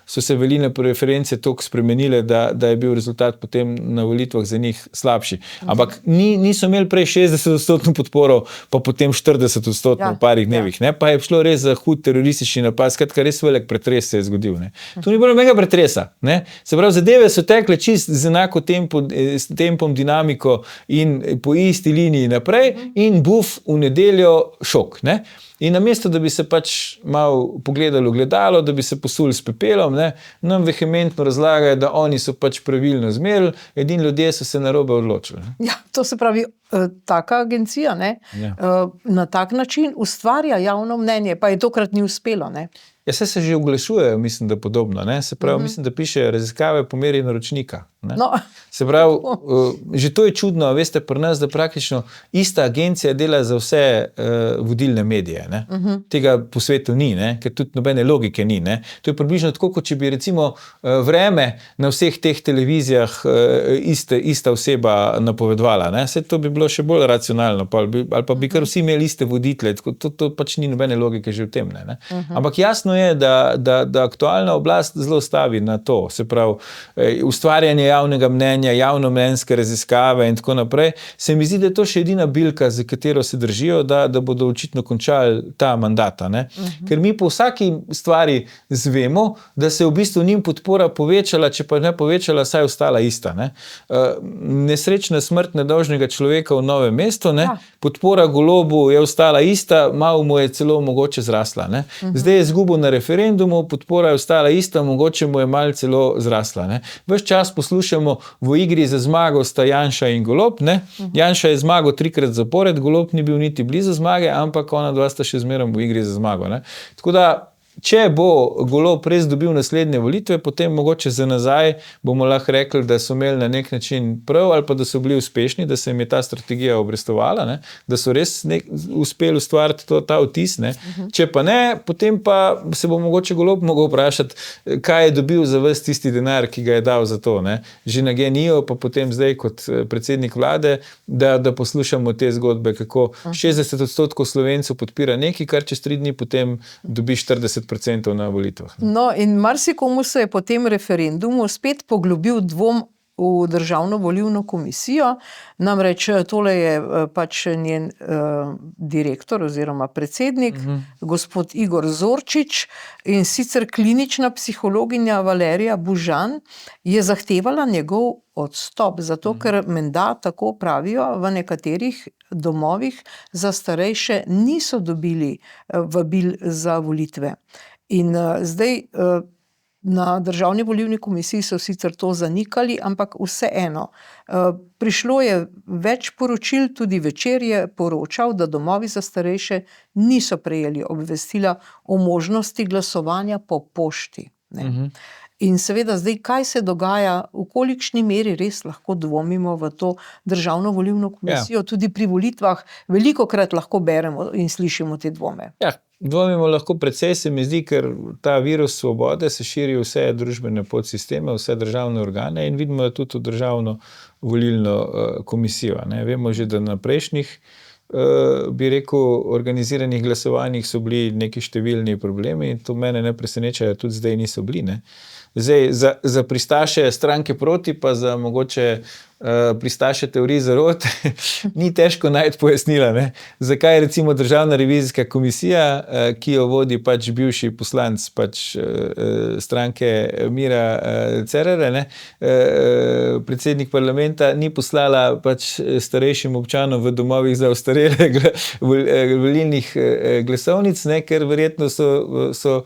so se volilne preference toliko spremenile, da je bil rezultat potem na volitvah za njih slabši. Ampak niso imeli prej 60% podporo, pa potem 40% v parih dnevih. Ne? Pa je šlo res za hud teroristični napad, skratka res velik pretres se je zgodil. Ne? To ni bilo mega pretresa. Ne? Se pravi, zadeve so tekle čist z enako tempom, dinamiko in po isti liniji naprej in buf, v nedeljo šok. Ne? In namesto, da bi se pač malo pogledali v gledalo, da bi se posuli s pepelom, ne, nam vehementno razlagajo, da oni so pač pravilno zmerili, edini ljudje so se narobe odločili. Ne. Ja, to se pravi, taka agencija, ne, na tak način ustvarja javno mnenje, pa je tokrat ni uspelo, ne. Ja, se že oglašujejo, mislim, da podobno, ne. Se pravi, mislim, da pišejo raziskave po meri naročnika. Ne. No. Se pravi, že to je čudno, veste, pri nas, da praktično ista agencija dela za vse vodilne medije. Ne? Tega po svetu ni, ne? Ker tudi nobene logike ni. Ne? To je približno tako, kot če bi recimo Vreme na vseh teh televizijah ista oseba napovedovala. Ne? Vse to bi bilo še bolj racionalno, ali pa bi kar vsi imeli iste voditelje. To pač ni nobene logike že v tem. Ne? Ampak jasno je, da aktualna oblast zelo stavi na to. Se pravi, ustvarjanje javnega mnenja, javnomnenjske raziskave in tako naprej. Se mi zdi, da je to še edina bilka, za katero se držijo, da bodo očitno končali ta mandata. Ne? Ker mi po vsaki stvari zvemo, da se je v bistvu njim podpora povečala, če pa ne povečala, saj ostala ista. Ne? Nesrečna smrt nedolžnega človeka v Novem mestu, ne? Podpora Golobu je ostala ista, malo mu je celo mogoče zrasla. Ne? Zdaj je izgubil na referendumu, podpora je ostala ista, mogoče mu je malo celo zrasla. Ne? Ves čas poslušamo, v igri za zmago sta Janša in Golob. Ne? Janša je zmagal 3-krat zapored, Golob ni bil niti blizu zmage, ampak ona dva sta še zmeraj v igri za zmago. Ne? Tako da, če bo Golob res dobil naslednje volitve, potem mogoče za nazaj bomo lahko rekli, da so imeli na nek način prav ali pa da so bili uspešni, da se jim je ta strategija obrestovala, ne? Da so res uspeli ustvariti ta vtis. Ne? Če pa ne, potem pa se bo mogoče Golob mogel vprašati, kaj je dobil za ves tisti denar, ki ga je dal za to. Ne? Že na GEN-I-ju, pa potem zdaj kot predsednik vlade, da poslušamo te zgodbe, kako 60% Slovencev podpira nekaj, kar čez 3 dni potem dobi 40% na volitvah. No, in marsikomu se je po tem referendumu spet poglobil dvom v Državno volilno komisijo, namreč tole je pač njen direktor oziroma predsednik, gospod Igor Zorčič, in sicer klinična psihologinja Valerija Bužan je zahtevala njegov odstop, zato ker menda, tako pravijo, v nekaterih domovih za starejše niso dobili vabil za volitve. In zdaj na Državni volilni komisiji so sicer to zanikali, ampak vseeno. Prišlo je več poročil, tudi Večer je poročal, da domovi za starejše niso prejeli obvestila o možnosti glasovanja po pošti. Ne? In seveda zdaj, kaj se dogaja, v kolikšni meri res lahko dvomimo v to Državno volilno komisijo, tudi pri volitvah velikokrat lahko beremo in slišimo te dvome. Ja, dvomimo lahko precej, se mi zdi, ker ta virus svobode se širi v vse družbene podsisteme, vse državne organe in vidimo tudi v Državno volilno komisijo. Ne? Vemo že, da na prejšnjih bi rekel, organiziranih glasovanjih so bili neki številni problemi in to mene ne preseneča, tudi zdaj niso bili. Ne? Zdaj, za pristaše stranke proti, pa za mogoče pristaše teorij zarote, ni težko najti pojasnila. Ne? Zakaj recimo Državna revizijska komisija, ki jo vodi pač bivši poslanec pač stranke Mira Cerarja, ne? Predsednik parlamenta, ni poslala pač starejšim občanom v domovih za ostarele volilnih glasovnic, ne? Ker verjetno so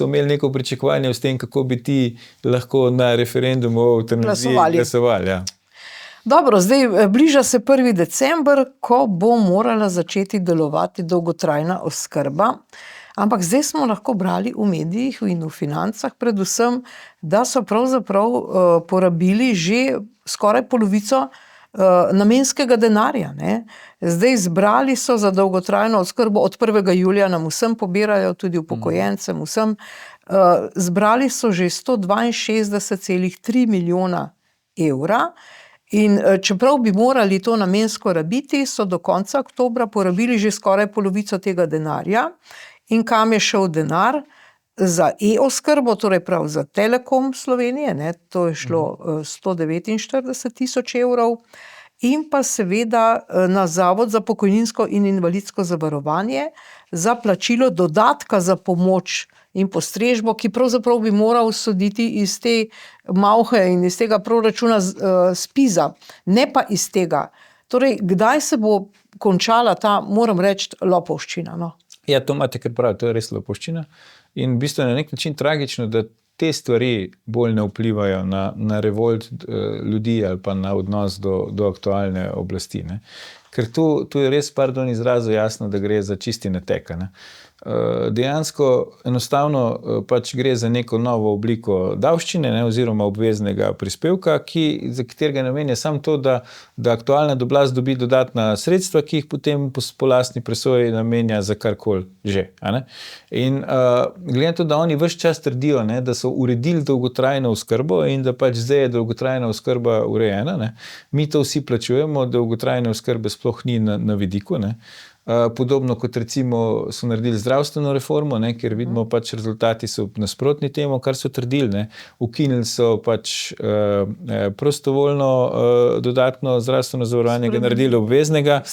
imeli neko pričakovanje s tem, kako bi ti lahko na referendumu o evtanaziji glasovali. Ja. Dobro, zdaj bliža se 1. december, ko bo morala začeti delovati dolgotrajna oskrba, ampak zdaj smo lahko brali v medijih in v Financah predvsem, da so pravzaprav porabili že skoraj polovico namenskega denarja. Ne. Zdaj zbrali so za dolgotrajno oskrbo, od 1. julija nam vsem pobirajo, tudi upokojencem, vsem. Zbrali so že 162,3 milijona evra in čeprav bi morali to namensko rabiti, so do konca oktobra porabili že skoraj polovico tega denarja. In kam je šel denar? Za e-oskrbo, torej prav za Telekom Slovenije, ne, to je šlo 149 tisoč evrov, in pa seveda na Zavod za pokojninsko in invalidsko zavarovanje za plačilo dodatka za pomoč in postrežbo, ki pravzaprav bi moral soditi iz te malhe in iz tega proračuna SPIZ-a, ne pa iz tega. Torej, kdaj se bo končala ta, moram reči, lopovščina? No? Ja, to imate kar prav, to je res lopovščina. In v bistvu je na nek način tragično, da te stvari bolj ne vplivajo na revolt ljudi ali pa na odnos do aktualne oblasti. Ne. Ker tu je res, pardon, izrazu jasno, da gre za čisti natek. Ne. Dejansko enostavno pač gre za neko novo obliko davščine, ne, oziroma obveznega prispevka, za katerega namen je samo to, da aktualna oblast dobi dodatna sredstva, ki jih potem po lastni presoji namenja za karkoli že. A ne? In glede na to, da oni ves čas trdijo, ne, da so uredili dolgotrajno oskrbo in da pač zdaj je dolgotrajna oskrba urejena, ne, mi to vsi plačujemo, dolgotrajne oskrbe sploh ni na vidiku, ne. Podobno kot recimo so naredili zdravstveno reformo, ne, ker vidimo pač rezultati so nasprotni temu, kar so trdili, ne. Ukinili so pač prostovoljno dodatno zdravstveno zavarovanje, ga naredili obveznega,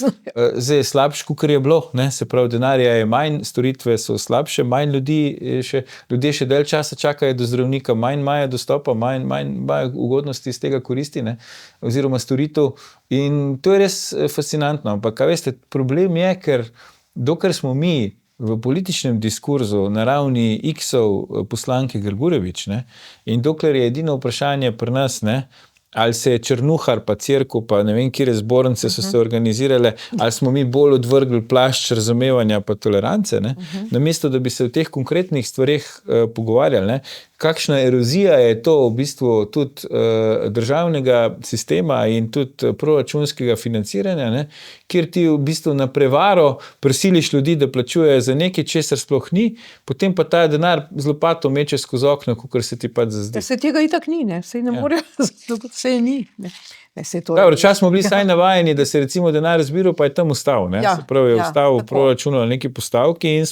zdaj je slabše, kakor je bilo, ne, se pravi, denarja je manj, storitve so slabše, manj ljudje še dalj časa čakajo do zdravnika, manj imajo dostopa, manj imajo ugodnosti iz tega koristi, ne, oziroma storitev. In to je res fascinantno, ampak kaj veste, problem je, ker dokler smo mi v političnem diskurzu na ravni X-ov poslanke Grgurevič, ne, in dokler je edino vprašanje pri nas, ne, ali se je Črnuhar pa Cerkev pa ne vem, kire zbornice so se organizirale, ali smo mi bolj odvrgli plašč razumevanja pa tolerance, ne, namesto da bi se o teh konkretnih stvareh pogovarjali, ne. Kakšna erozija je to v bistvu tudi državnega sistema in tudi proračunskega financiranja, ne, kjer ti v bistvu na prevaro prisiliš ljudi, da plačujejo za nekaj, česar sploh ni, potem pa ta denar z lopato meče skozi okno, kakor se ti pač zazdi. Se tega itak ni, ne, sej ne morejo, sej ni, ne. Včasih smo bili saj navajeni, da se recimo denar zbiral, pa je tam ostal. Ne? Se pravi, je ostal v proračunu na neki postavki in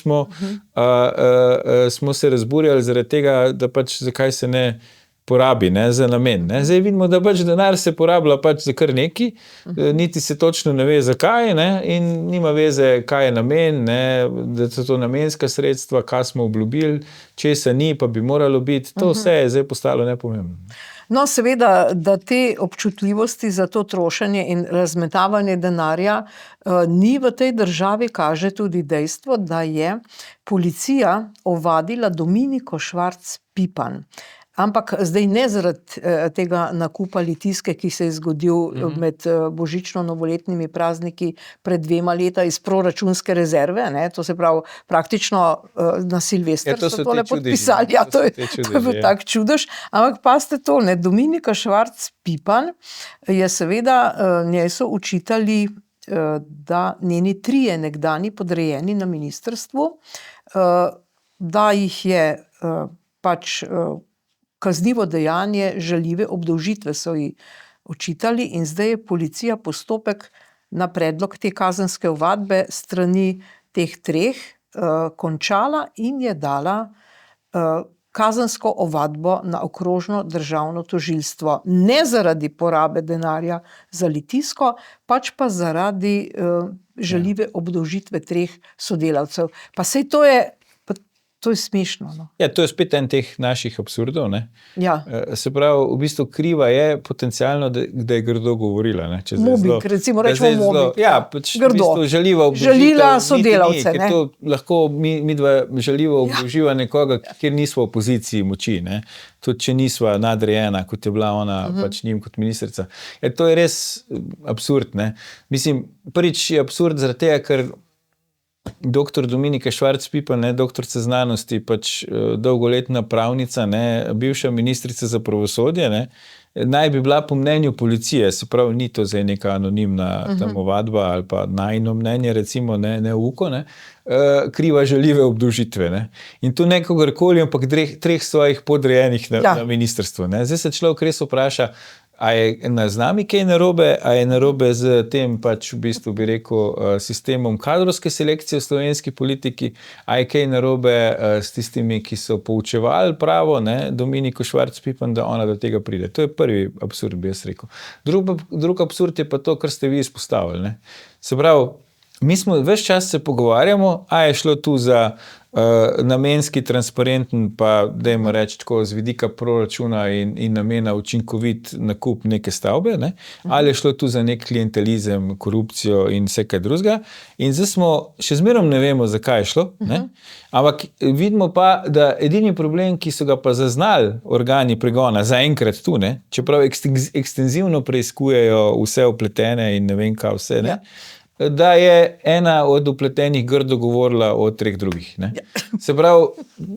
smo se razburjali zaradi tega, da pač zakaj se ne porabi, ne, za namen. Ne? Zdaj vidimo, da pač denar se porablja pač za kar neki, niti se točno ne ve zakaj, ne? In nima veze, kaj je namen, ne? Da so to namenska sredstva, kaj smo obljubili, česa ni, pa bi moralo biti. To vse je zdaj postalo nepomembno. No, seveda, da te občutljivosti za to trošenje in razmetavanje denarja ni v tej državi, kaže tudi dejstvo, da je policija ovadila Dominiko Švarc Pipan. Ampak zdaj ne zaradi tega nakupa Litijske, ki se je zgodil med božično-novoletnimi prazniki pred 2 leta iz proračunske rezerve, ne, to se pravi praktično na Silvester so tole podpisali, ja, to je tak čudež, ampak pazite to, ne, Dominika Švarc Pipan je seveda, njej so učitali, da njeni 3 nekdani podrejeni na ministrstvu, da jih je pač kaznivo dejanje žaljive obdolžitve so ji očitali in zdaj je policija postopek na predlog te kazenske ovadbe strani teh 3 končala in je dala kazensko ovadbo na okrožno državno tožilstvo. Ne zaradi porabe denarja za Litijsko, pač pa zaradi žaljive obdolžitve 3 sodelavcev. Pa sej to je smešno. No. Ja, to je spet en teh naših absurdov. Ne? Ja. Se pravi, v bistvu kriva je potencialno, da je grdo govorila. Ne? Mobing, recimo rečemo mobing. Ja, pač v bistvu žaljiva obdolžitev. Žalila sodelavce. Ker to lahko mi dva žaljivo obdolživa nekoga, kjer nismo v poziciji moči. Ne? Tudi če nisva nadrejena, kot je bila ona pač njim kot ministrica. Ja, to je res absurd. Ne? Mislim, prvič je absurd zaradi tega, ker doktor Dominika Švarc Pipan, ne, doktorica znanosti, pač dolgoletna pravnica, ne, bivša ministrica za pravosodje, ne, naj bi bila po mnenju policije, se pravi, ni to zdaj neka anonimna tam ovadba ali pa najino mnenje, recimo, ne uko, ne, kriva žaljive obdolžitve. Ne. In tu ne kogarkoli, ampak treh svojih podrejenih na ministrstvu. Ne. Zdaj se človek res vpraša, a je z nami kaj narobe, a je narobe z tem pač v bistvu bi rekel sistemom kadrovske selekcije v slovenski politiki, a je kaj narobe s tistimi, ki so poučevali pravo, ne, Dominiko Švarc Pipan, da ona do tega pride. To je prvi absurd, bi jaz rekel. Drug absurd je pa to, kar ste vi izpostavili. Ne. Se pravi, mi smo ves čas se pogovarjamo, a je šlo tu za namenski, transparenten, pa dajmo reči tako z vidika proračuna in namena učinkovit nakup neke stavbe, ne? Ali je šlo tu za nek klientelizem, korupcijo in vse kaj drugega. In zdaj smo, še zmerom ne vemo, zakaj je šlo, ne? Ampak vidimo pa, da edini problem, ki so ga pa zaznali organi pregona zaenkrat tu, ne? Čeprav ekstenzivno preiskujejo vse vpletene in ne vem kaj vse, ne? Da je ena od vpletenih grdo govorila o treh drugih. Ne? Se pravi,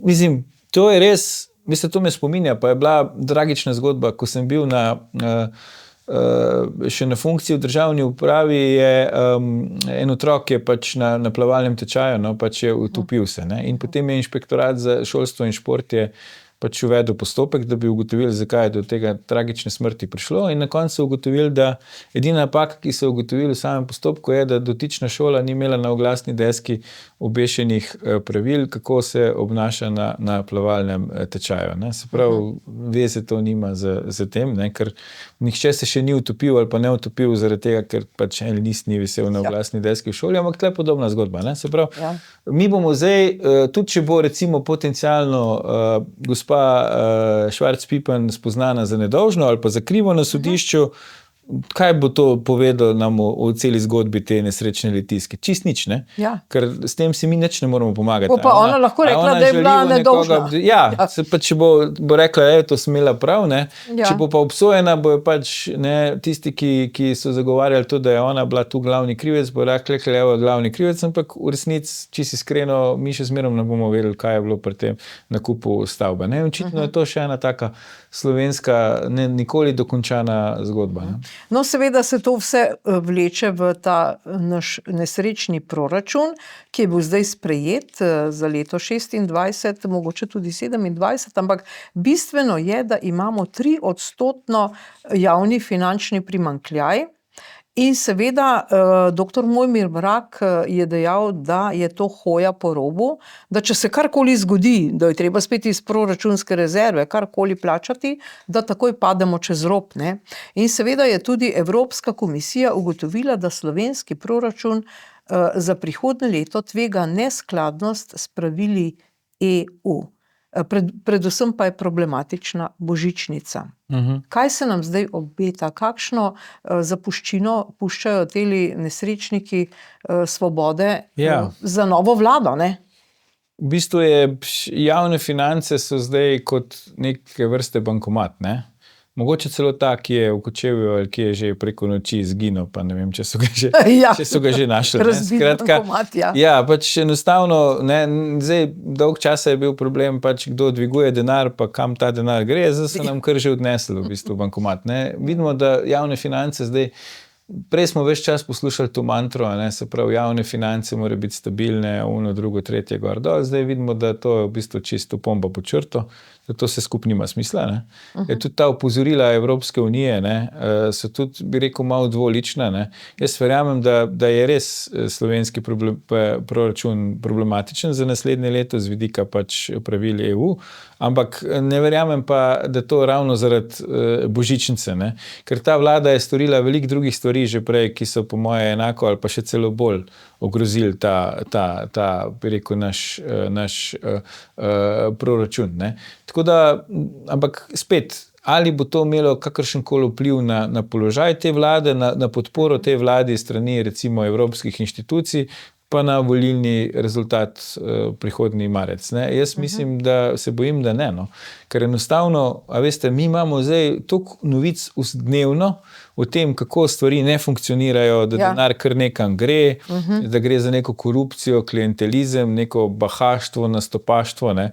mislim, to je res, mislim, to me spominja, pa je bila tragična zgodba, ko sem bil še na funkciji v državni upravi, je en otrok je pač na plavalnem tečaju, no, pač je utopil se. Ne? In potem je inšpektorat za šolstvo in šport je pač uvedel postopek, da bi ugotovili, zakaj je do tega tragične smrti prišlo, in na koncu so ugotovili, da edina napaka, ki so ugotovili v samem postopku, je, da dotična šola ni imela na oglasni deski obešenih pravil, kako se obnaša na plavalnem tečaju. Ne. Se pravi, veze to nima z tem, ne, ker nihče se še ni utopil ali pa ne utopil zaradi tega, ker pač en list ni visel na oglasni deski v šoli, ampak to je podobna zgodba. Ne. Se pravi, mi bomo zdaj, tudi če bo recimo potencialno gospa Švarc Pipan spoznana za nedolžno ali pa za krivo na sodišču, kaj bo to povedalo nam o celi zgodbi te nesrečne Litijske? Čist nič, ne? Ja. Ker s tem si mi nič ne moramo pomagati. Pa ona lahko rekla, da je bila nedolžna. Se pa če bo rekla, to smela prav, ne? Če bo pa obsojena, bojo pač tisti, ki so zagovarjali to, da je ona bila tu glavni krivec, bo rekli, evo glavni krivec, ampak v resnici, če si iskreno, mi še zmerom ne bomo vedeli, kaj je bilo pri tem nakupu stavbe. Ne? Očitno je to še ena taka slovenska, nikoli dokončana zgodba. Ne? No, seveda se to vse vleče v ta naš nesrečni proračun, ki je bil zdaj sprejet za leto 26, mogoče tudi 27, ampak bistveno je, da imamo 3% javni finančni primanjkljaj. In seveda, dr. Mojmir Mrak je dejal, da je to hoja po robu, da če se karkoli zgodi, da je treba spet iz proračunske rezerve karkoli plačati, da takoj pademo čez rob. Ne? In seveda je tudi Evropska komisija ugotovila, da slovenski proračun za prihodnje leto tvega neskladnost s pravili EU. Predvsem pa je problematična božičnica. Kaj se nam zdaj obeta? Kakšno zapuščino puščajo teli nesrečniki Svobode za novo vlado? Ne? V bistvu javne finance so zdaj kot neke vrste bankomat, ne? Mogoče celo ta, ki je v Kočevju ali ki je že preko noči izginil, pa ne vem, če so ga že našli. Skratka, pač enostavno, ne, zdaj dolg časa je bil problem, pač kdo dviguje denar, pa kam ta denar gre, zdaj so nam kar že odnesli v bistvu bankomat. Ne. Vidimo, da javne finance zdaj, prej smo ves čas poslušali to mantro, ne, se pravi, javne finance morajo biti stabilne, ono, drugo, tretje, gor dol, zdaj vidimo, da to je v bistvu čisto pomba pod črto, da to se skupaj nima smisla. Ne. Tudi ta opozorila Evropske unije, ne, so tudi, bi rekel, malo dvolična. Ne. Jaz verjamem, da je res slovenski proračun problematičen za naslednje leto z vidika pač pravil EU, ampak ne verjamem pa, da to ravno zaradi božičnice, ne. Ker ta vlada je storila veliko drugih stvari že prej, ki so po moje enako ali pa še celo bolj ogrozili ta bi rekel, naš proračun. Ne. Tako da, ampak spet, ali bo to imelo kakršenkoli vpliv na položaj te vlade, na podporo te vladi strani recimo evropskih inštitucij, pa na volilni rezultat prihodnji marec. Ne? Jaz mislim, da se bojim, da ne. No? Ker enostavno, a veste, mi imamo zdaj toliko novic dnevno o tem, kako stvari ne funkcionirajo, da denar kar nekam gre, da gre za neko korupcijo, klientelizem, neko bahaštvo, nastopaštvo. Ne.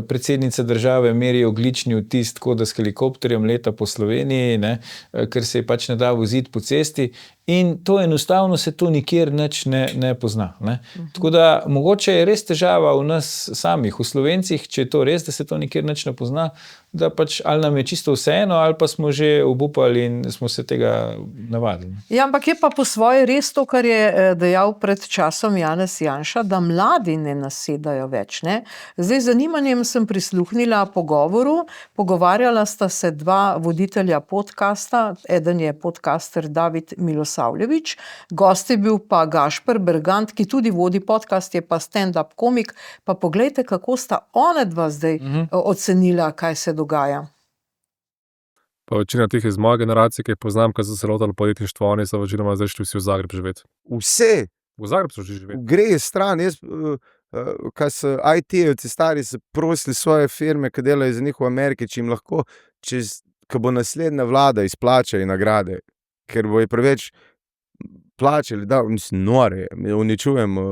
Predsednica države meri ogljični odtis tako, da s helikopterjem leta po Sloveniji, ne, ker se je pač ne da voziti po cesti. In to enostavno se to nikjer nič ne pozna. Ne. Tako da mogoče je res težava v nas samih, v Slovencih, če je to res, da se to nikjer nič ne pozna, da pač ali nam je čisto vseeno, ali pa smo že obupali in smo se tega navadili. Ja, ampak je pa po svoje res to, kar je dejal pred časom Janez Janša, da mladi ne nasedajo več. Ne? Zdaj z zanimanjem sem prisluhnila pogovoru, pogovarjala sta se dva voditelja podcasta, eden je podcaster David Milosavljević, gost je bil pa Gašper Bergant, ki tudi vodi podcast, je pa stand-up komik, pa poglejte, kako sta one dva zdaj ocenila, kaj se dogaja. Pa večina teh iz moje generacije, ki jih poznam, ki so se lotili podjetništva, oni so večinoma zdaj šli vsi v Zagreb živeti. Vse. V Zagreb so šli živeti. Gre stran, jaz, kaj so IT-evci stari, se prosili svoje firme, ki delajo za njih v Ameriki, če jim lahko, ko bo naslednja vlada izplačali nagrade, ker bo je preveč plačali, da, mislim, nore, uničujemo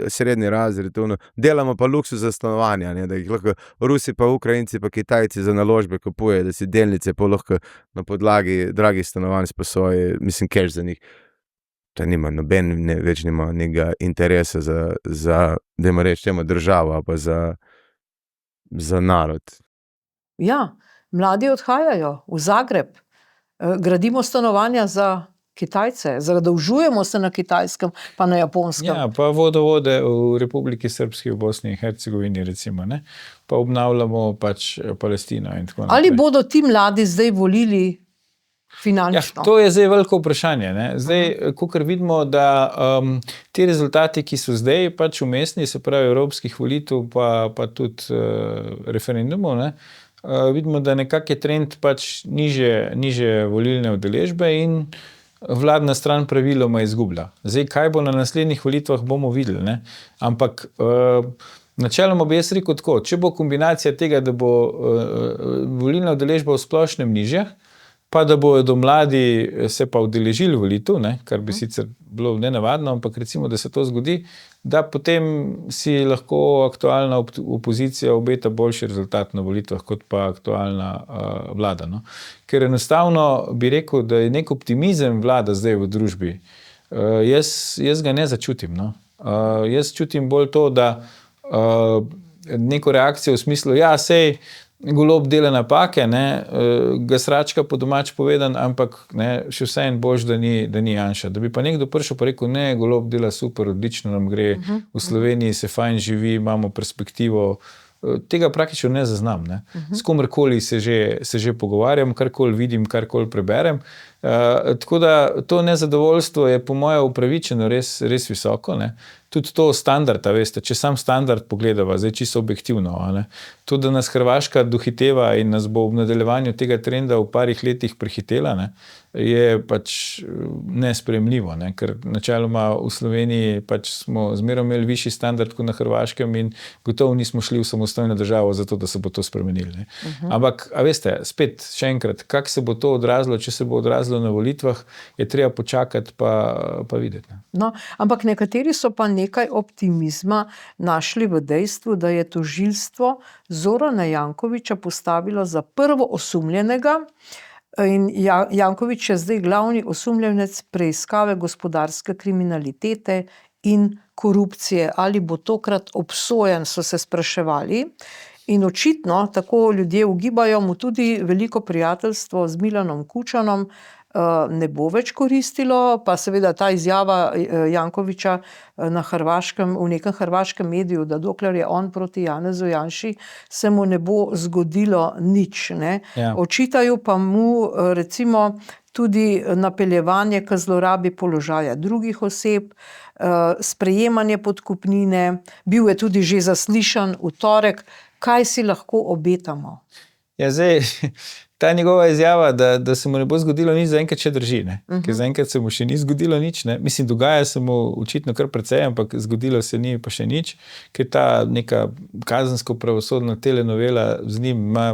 srednji razred, delamo pa luksuz za stanovanja, ne, da jih lahko Rusi pa Ukrajinci pa Kitajci za naložbe kupujejo, da si delnice pa lahko na podlagi dragih stanovanj sposoje, mislim, cash za njih. To nima, noben več nima nekega interesa za dajmo reči, temu državo, pa za narod. Ja, mladi odhajajo v Zagreb, gradimo stanovanja za Kitajce, zadolžujemo se na Kitajskem, pa na Japonskem. Ja, pa vodovode v Republiki Srpski, v Bosni in Hercegovini recimo, ne? Pa obnavljamo pač Palestino in tako naprej. Ali bodo ti mladi zdaj volili finančno? Ja, to je zdaj veliko vprašanje. Ne? Zdaj, kakor vidimo, da ti rezultati, ki so zdaj pač umestni, se pravi evropskih volitev, pa tudi referendumov, ne? Vidimo, da nekak je trend pač niže volilne udeležbe in vladna stran praviloma izgublja. Zdaj, kaj bo na naslednjih volitvah, bomo videli, ne? Ampak načeloma bi jaz rekel tako, če bo kombinacija tega, da bo volilna udeležba v splošnem nižja, pa da bodo mladi se pa udeležili volitev, ne, kar bi sicer bilo nenavadno, ampak recimo, da se to zgodi, da potem si lahko aktualna opozicija obeta boljši rezultat na volitvah, kot pa aktualna vlada. No. Ker enostavno bi rekel, da je nek optimizem vlada zdaj v družbi. Jaz ga ne začutim. No. Jaz čutim bolj to, da neko reakcijo v smislu, ja, sej, Golob dela napake, ne, ga sračka po domač povedan, ampak ne, še vse en bož, da ni Janša. Da bi pa nekdo prišel pa rekel, ne, Golob dela super, odlično nam gre, v Sloveniji se fajn živi, imamo perspektivo. Tega praktično ne zaznam. Ne. S komerkoli se že pogovarjam, karkoli vidim, karkoli preberem. Tako da to nezadovoljstvo je po moje upravičeno res visoko. Ne. Tudi to standard, veste, če sam standard pogledava, zdaj čisto objektivno, ne. To, da nas Hrvaška dohiteva in nas bo v nadaljevanju tega trenda v parih letih prehitela, ne, je pač nesprejemljivo, ne, ker načeloma v Sloveniji pač smo zmeraj imeli višji standard kot na Hrvaškem in gotovo nismo šli v samostojno državo zato, da se bo to spremenilo. Ne. Ampak, a veste, spet še enkrat, kako se bo to odrazilo, če se bo odrazilo na volitvah, je treba počakati pa videti. Ne. No, ampak nekateri so pa nekaj optimizma našli v dejstvu, da je tožilstvo Zorana Jankovića postavilo za prvo osumljenega in Janković je zdaj glavni osumljenec preiskave gospodarske kriminalitete in korupcije. Ali bo tokrat obsojen, so se spraševali. In očitno, tako ljudje ugibajo, mu tudi veliko prijateljstvo z Milanom Kučanom ne bo več koristilo, pa seveda ta izjava Jankovića na Hrvaškem, v nekem hrvaškem mediju, da dokler je on proti Janezu Janši, se mu ne bo zgodilo nič. Ne? Ja. Očitajo pa mu recimo tudi napeljevanje k zlorabi položaja drugih oseb, sprejemanje podkupnine, bil je tudi že zaslišan v torek. Kaj si lahko obetamo? Ja, zdaj, ta njegova izjava, da se mu ne bo zgodilo nič, zaenkrat še drži, ne. Ker zaenkrat se mu še ni zgodilo nič, ne. Mislim, dogaja se mu očitno kar precej, ampak zgodilo se ni pa še nič, ker ta neka kazensko-pravosodna telenovela z njim ima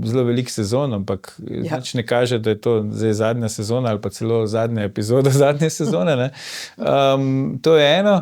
zelo velik sezon, ampak nič ne kaže, da je to zdaj zadnja sezona ali pa celo zadnja epizoda zadnje sezone, ne. To je eno.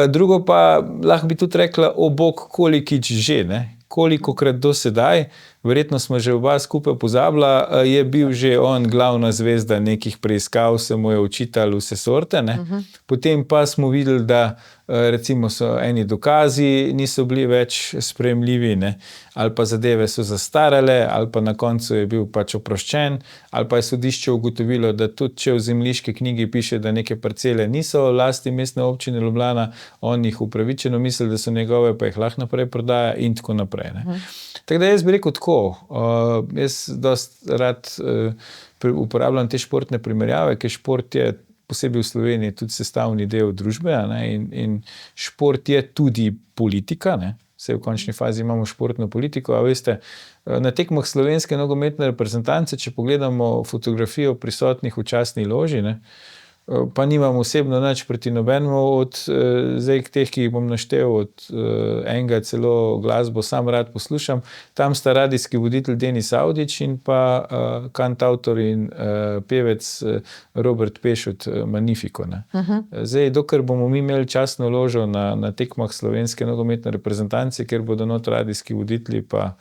Drugo pa lahko bi tudi rekla, o bog kolikič že, ne. Kolikokrat do sedaj, verjetno smo že oba skupaj pozabila, je bil že on glavna zvezda nekih preiskav, se mu je očitalo vse sorte, ne. Potem pa smo videli, da recimo so eni dokazi niso bili več sprejemljivi, ne, ali pa zadeve so zastarale, ali pa na koncu je bil pač oproščen, ali pa je sodišče ugotovilo, da tudi če v zemljiški knjigi piše, da neke parcele niso v lasti Mestne občine Ljubljana, on jih upravičeno misli, da so njegove, pa jih lahko naprej prodaja in tako naprej, ne. Tako da jaz bi rekel tako, jaz dosti rad uporabljam te športne primerjave, ker šport je posebej v Sloveniji tudi sestavni del družbe, ne, in šport je tudi politika, ne. Vse v končni fazi imamo športno politiko, a veste, na tekmah slovenske nogometne reprezentance, če pogledamo fotografijo prisotnih v častni loži, ne, pa nimam osebno nič proti nobenemu od zdaj teh, ki jih bom naštel, od enega celo glasbo sam rad poslušam, tam sta radijski voditelj Denis Avdić in pa kantavtor in pevec Robert Pešut Magnifico, ne. Zdaj, dokler bomo mi imeli častno ložo na tekmah slovenske nogometne reprezentance, kjer bodo not radijski voditelji pa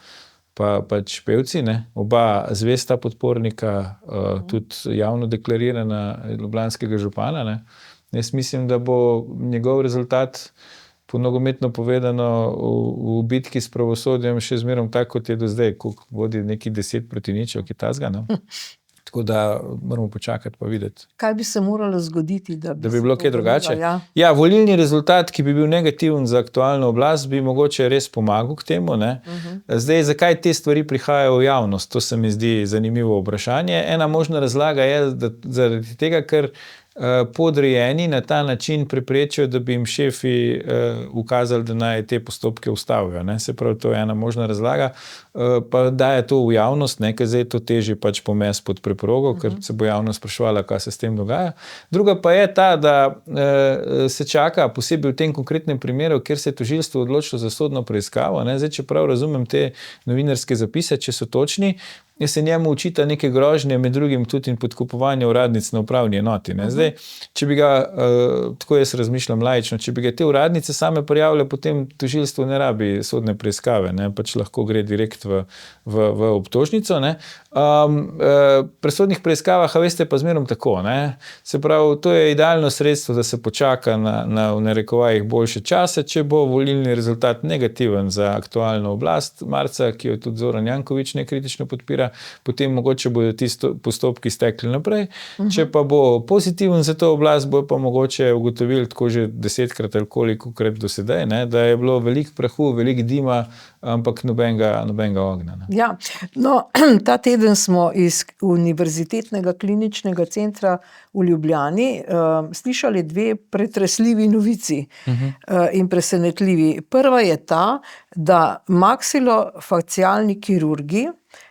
pač pevci, ne, oba zvesta podpornika, tudi javno deklarirana ljubljanskega župana, ne. Jaz mislim, da bo njegov rezultat po nogometno povedano v bitki s pravosodjem še zmerom tak, kot je do zdaj, koliko vodi neki 10-0, ki tasga, no. Tako da moramo počakati pa videti. Kaj bi se moralo zgoditi, da bi bilo kaj drugače? Ja, volilni rezultat, ki bi bil negativen za aktualno oblast, bi mogoče res pomagal k temu, ne. Zdaj, zakaj te stvari prihajajo v javnost? To se mi zdi zanimivo vprašanje. Ena možna razlaga je, da zaradi tega, ker podrejeni na ta način preprečijo, da bi jim šefi ukazali, da naj te postopke ustavijo, ne. Se pravi, to je ena možna razlaga, pa daje to v javnost, ne, ker zdaj je to težje pač pomesti pod preprogo, ker se bo javnost spraševala, kaj se s tem dogaja. Druga pa je ta, da se čaka, posebej v tem konkretnem primeru, kjer se je tožilstvo odločilo za sodno preiskavo, ne. Zdaj, če prav razumem te novinarske zapise, če so točni, se njemu očita neke grožnje, med drugim tudi in podkupovanje uradnic na upravni enoti, ne. Zdaj, če bi ga, tako jaz razmišljam laično, če bi ga te uradnice same prijavile, potem tožilstvo ne rabi sodne preiskave, ne, pač lahko gre direkt v obtožnico, ne. Pri sodnih preiskavah, a veste, pa zmerom tako, ne. Se pravi, to je idealno sredstvo, da se počaka na v narekovajih boljše čase, če bo volilni rezultat negativen za aktualno oblast marca, ki jo tudi Zoran Janković nekritično podpira, potem mogoče bodo ti postopki stekli naprej. Če pa bo pozitiven za to oblast, bo pa mogoče ugotovili tako že 10-krat ali kolikokrat do sedaj, ne, da je bilo veliko prahu, veliko dima, ampak nobenega ognja, ne. Ja, no, ta teden smo iz Univerzitetnega kliničnega centra v Ljubljani slišali dve pretresljivi novici in presenetljivi. Prva je ta, da maksilofacialni kirurgi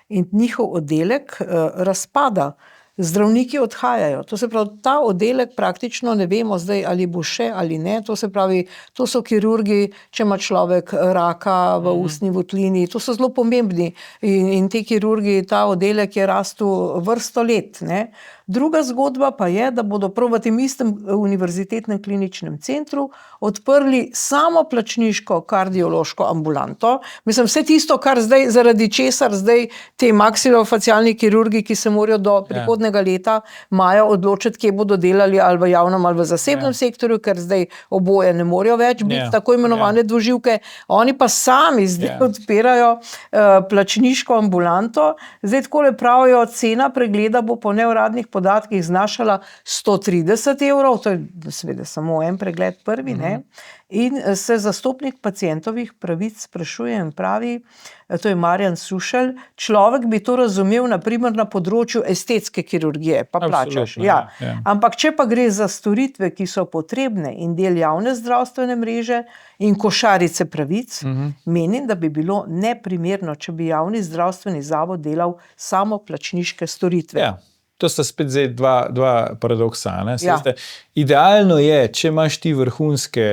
in njihov oddelek razpada. Zdravniki odhajajo. To se pravi, ta oddelek praktično ne vemo zdaj, ali bo še ali ne. To se pravi, to so kirurgi, če ima človek raka v ustni votlini, to so zelo pomembni in ti kirurgi, ta oddelek je rastel vrsto let, ne. Druga zgodba pa je, da bodo prav v tem istem Univerzitetnem kliničnem centru odprli samoplačniško kardiološko ambulanto. Mislim, vse tisto, kar zdaj, zaradi česar zdaj te maksilofacialni kirurgi, ki se morajo do prihodnjega leta imajo odločiti, kje bodo delali ali v javnem ali v zasebnem sektorju, ker zdaj oboje ne morejo več biti tako imenovane dvoživke. Oni pa sami zdaj odpirajo plačniško ambulanto. Zdaj takole pravijo, cena pregleda bo po neuradnih podatkih znašala 130 evrov, to je seveda samo en pregled prvi, ne? In se zastopnik pacientovih pravic sprašuje in pravi, to je Marjan Sušelj, človek bi to razumel na primer na področju estetske kirurgije, pa plačaš. Ja. Ampak če pa gre za storitve, ki so potrebne in del javne zdravstvene mreže in košarice pravic, menim, da bi bilo neprimerno, če bi javni zdravstveni zavod delal samo plačniške storitve. Ja. To sta spet zdaj dva paradoksa. Ne? Idealno je, če imaš ti vrhunske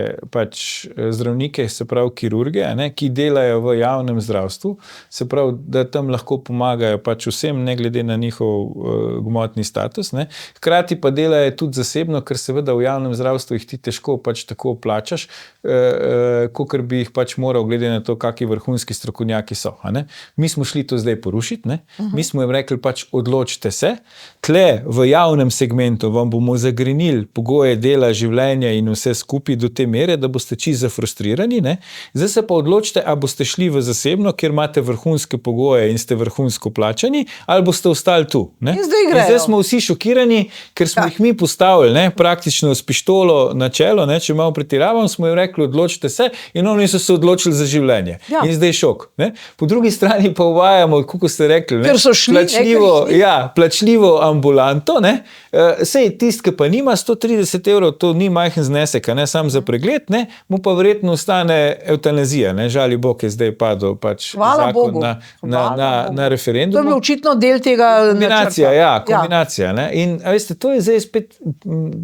zdravnike, se pravi kirurge, ne, ki delajo v javnem zdravstvu, se pravi, da tam lahko pomagajo vsem, ne glede na njihov gmotni status. Ne. Hkrati pa delajo tudi zasebno, ker seveda v javnem zdravstvu jih ti težko tako plačaš, kakor bi jih moral, glede na to, kakšni vrhunski strokovnjaki so. Ne. Mi smo šli to zdaj porušiti, ne. Mi smo jim rekli, odločite se, tle v javnem segmentu vam bomo zagrenili pogoje dela, življenja in vse skupaj do te mere, da boste čisto zafrustrirani. Ne? Zdaj se pa odločite, a boste šli v zasebno, kjer imate vrhunske pogoje in ste vrhunsko plačani, ali boste ostali tu. Ne? In zdaj smo vsi šokirani, ker smo jih mi postavili, ne? Praktično s pištolo na čelo, ne? Če malo pretiravam, smo jim rekli, odločite se, in oni so se odločili za življenje. Ja. In zdaj šok. Ne? Po drugi strani pa uvajamo, kako ste rekli, ne? Ker so šli, plačljivo ambulanto, ne? Sej tist, ki pa nima 130 evrov, to ni majhen znesek, ne? Sam za pregled, ne? Mu pa verjetno ostane eutanazija, ne? Žali Bog je zdaj padel zakon na referendumu. To je bil očitno del tega kombinacija. Ne? In veste, to je zdaj spet,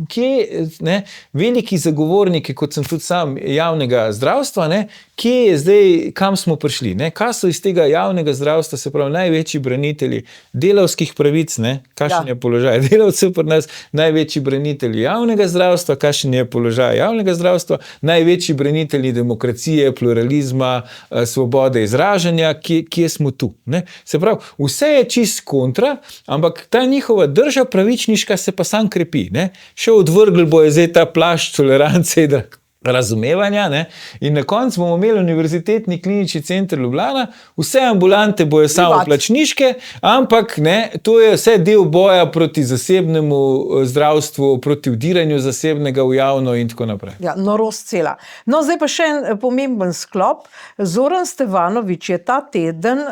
kje veliki zagovorniki, kot sem tudi sam javnega zdravstva, ne? Kje je zdaj, kam smo prišli? Ne? Kaj so iz tega javnega zdravstva, se pravi največji branitelji delavskih pravic, ne? Kakšen je položaj delavcev pri nas, največji branitelji javnega zdravstva, kakšen je položaj javnega zdravstva, največji branitelji demokracije, pluralizma, svobode izražanja, kje smo tu? Ne? Se pravi, vse je čist kontra, ampak ta njihova drža pravičniška se pa sam krepi. Ne? Še odvrgli bo je zdaj ta plašč tolerance in razumevanja, ne? In na koncu bomo imeli Univerzitetni klinični center Ljubljana, vse ambulante bojo samo plačniške, ampak ne, to je vse del boja proti zasebnemu zdravstvu, proti vdiranju zasebnega v javno in tako naprej. Ja, norost cela. No, zdaj pa še en pomemben sklop. Zoran Stevanović je ta teden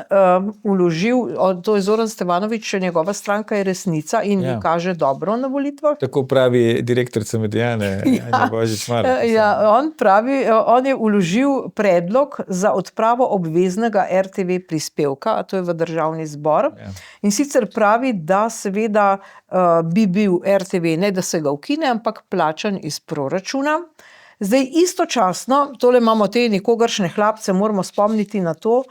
vložil, to je Zoran Stevanović, njegova stranka je Resnica in ji kaže dobro na volitvah. Tako pravi direktorica Mediane, Anja Božič-Mara. On pravi, on je vložil predlog za odpravo obveznega RTV prispevka, a to je v Državni zbor. Ja. In sicer pravi, da seveda bi bil RTV, ne da se ga ukine, ampak plačan iz proračuna. Zdaj istočasno, tole imamo te nikogaršne hlapce, moramo spomniti na to,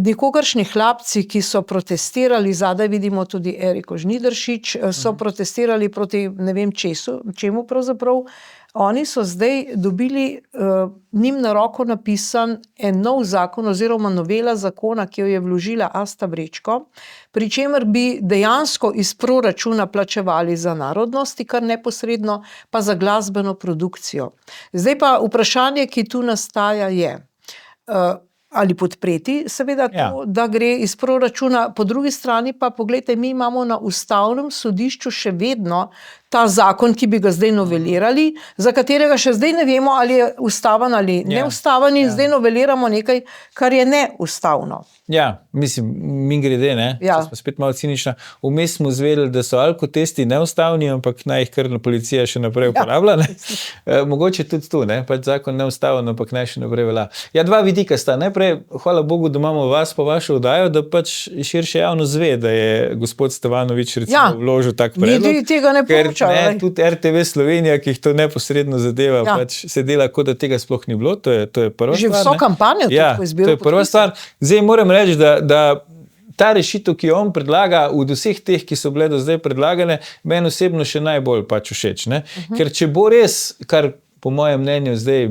nikogaršni hlapci, ki so protestirali, zadaj vidimo tudi Eriko Žnidaršič, so protestirali proti ne vem čemu pravzaprav. Oni so zdaj dobili njim na roko napisan en nov zakon oziroma novela zakona, ki jo je vložila Asta Vrečko, pri čemer bi dejansko iz proračuna plačevali za narodnosti, kar neposredno pa za glasbeno produkcijo. Zdaj pa vprašanje, ki tu nastaja je, ali podpreti, seveda to, da gre iz proračuna, po drugi strani pa, poglejte, mi imamo na Ustavnem sodišču še vedno ta zakon, ki bi ga zdaj novelirali, za katerega še zdaj ne vemo, ali je ustaven ali neustaven in zdaj noveliramo nekaj, kar je neustavno. Ja, mislim, mi grede, ne, če smo spet malo cinična, vmes smo zvedeli, da so alkotesti neustavni, ampak naj jih kar policija še naprej uporablja, ne. Mogoče tudi tu, ne, zakon neustaven, ampak naj še naprej velja. Ja, dva vidika sta. Najprej, hvala Bogu, da imamo vas pa vašo oddajo, da širše javno zve, da je gospod Stevanović recimo vložil tak predlog. Mi tega ne poročamo. Tudi RTV Slovenija, ki jih to neposredno zadeva, se dela, kot da tega sploh ni bilo, to je prva stvar. Že vso kampanjo tako izbiro. To je prva stvar. Zdaj moram reči, da ta rešitev, ki jo on predlaga, od vseh teh, ki so bile do zdaj predlagane, meni osebno še najbolj všeč. Ne? Ker če bo res, kar po mojem mnenju zdaj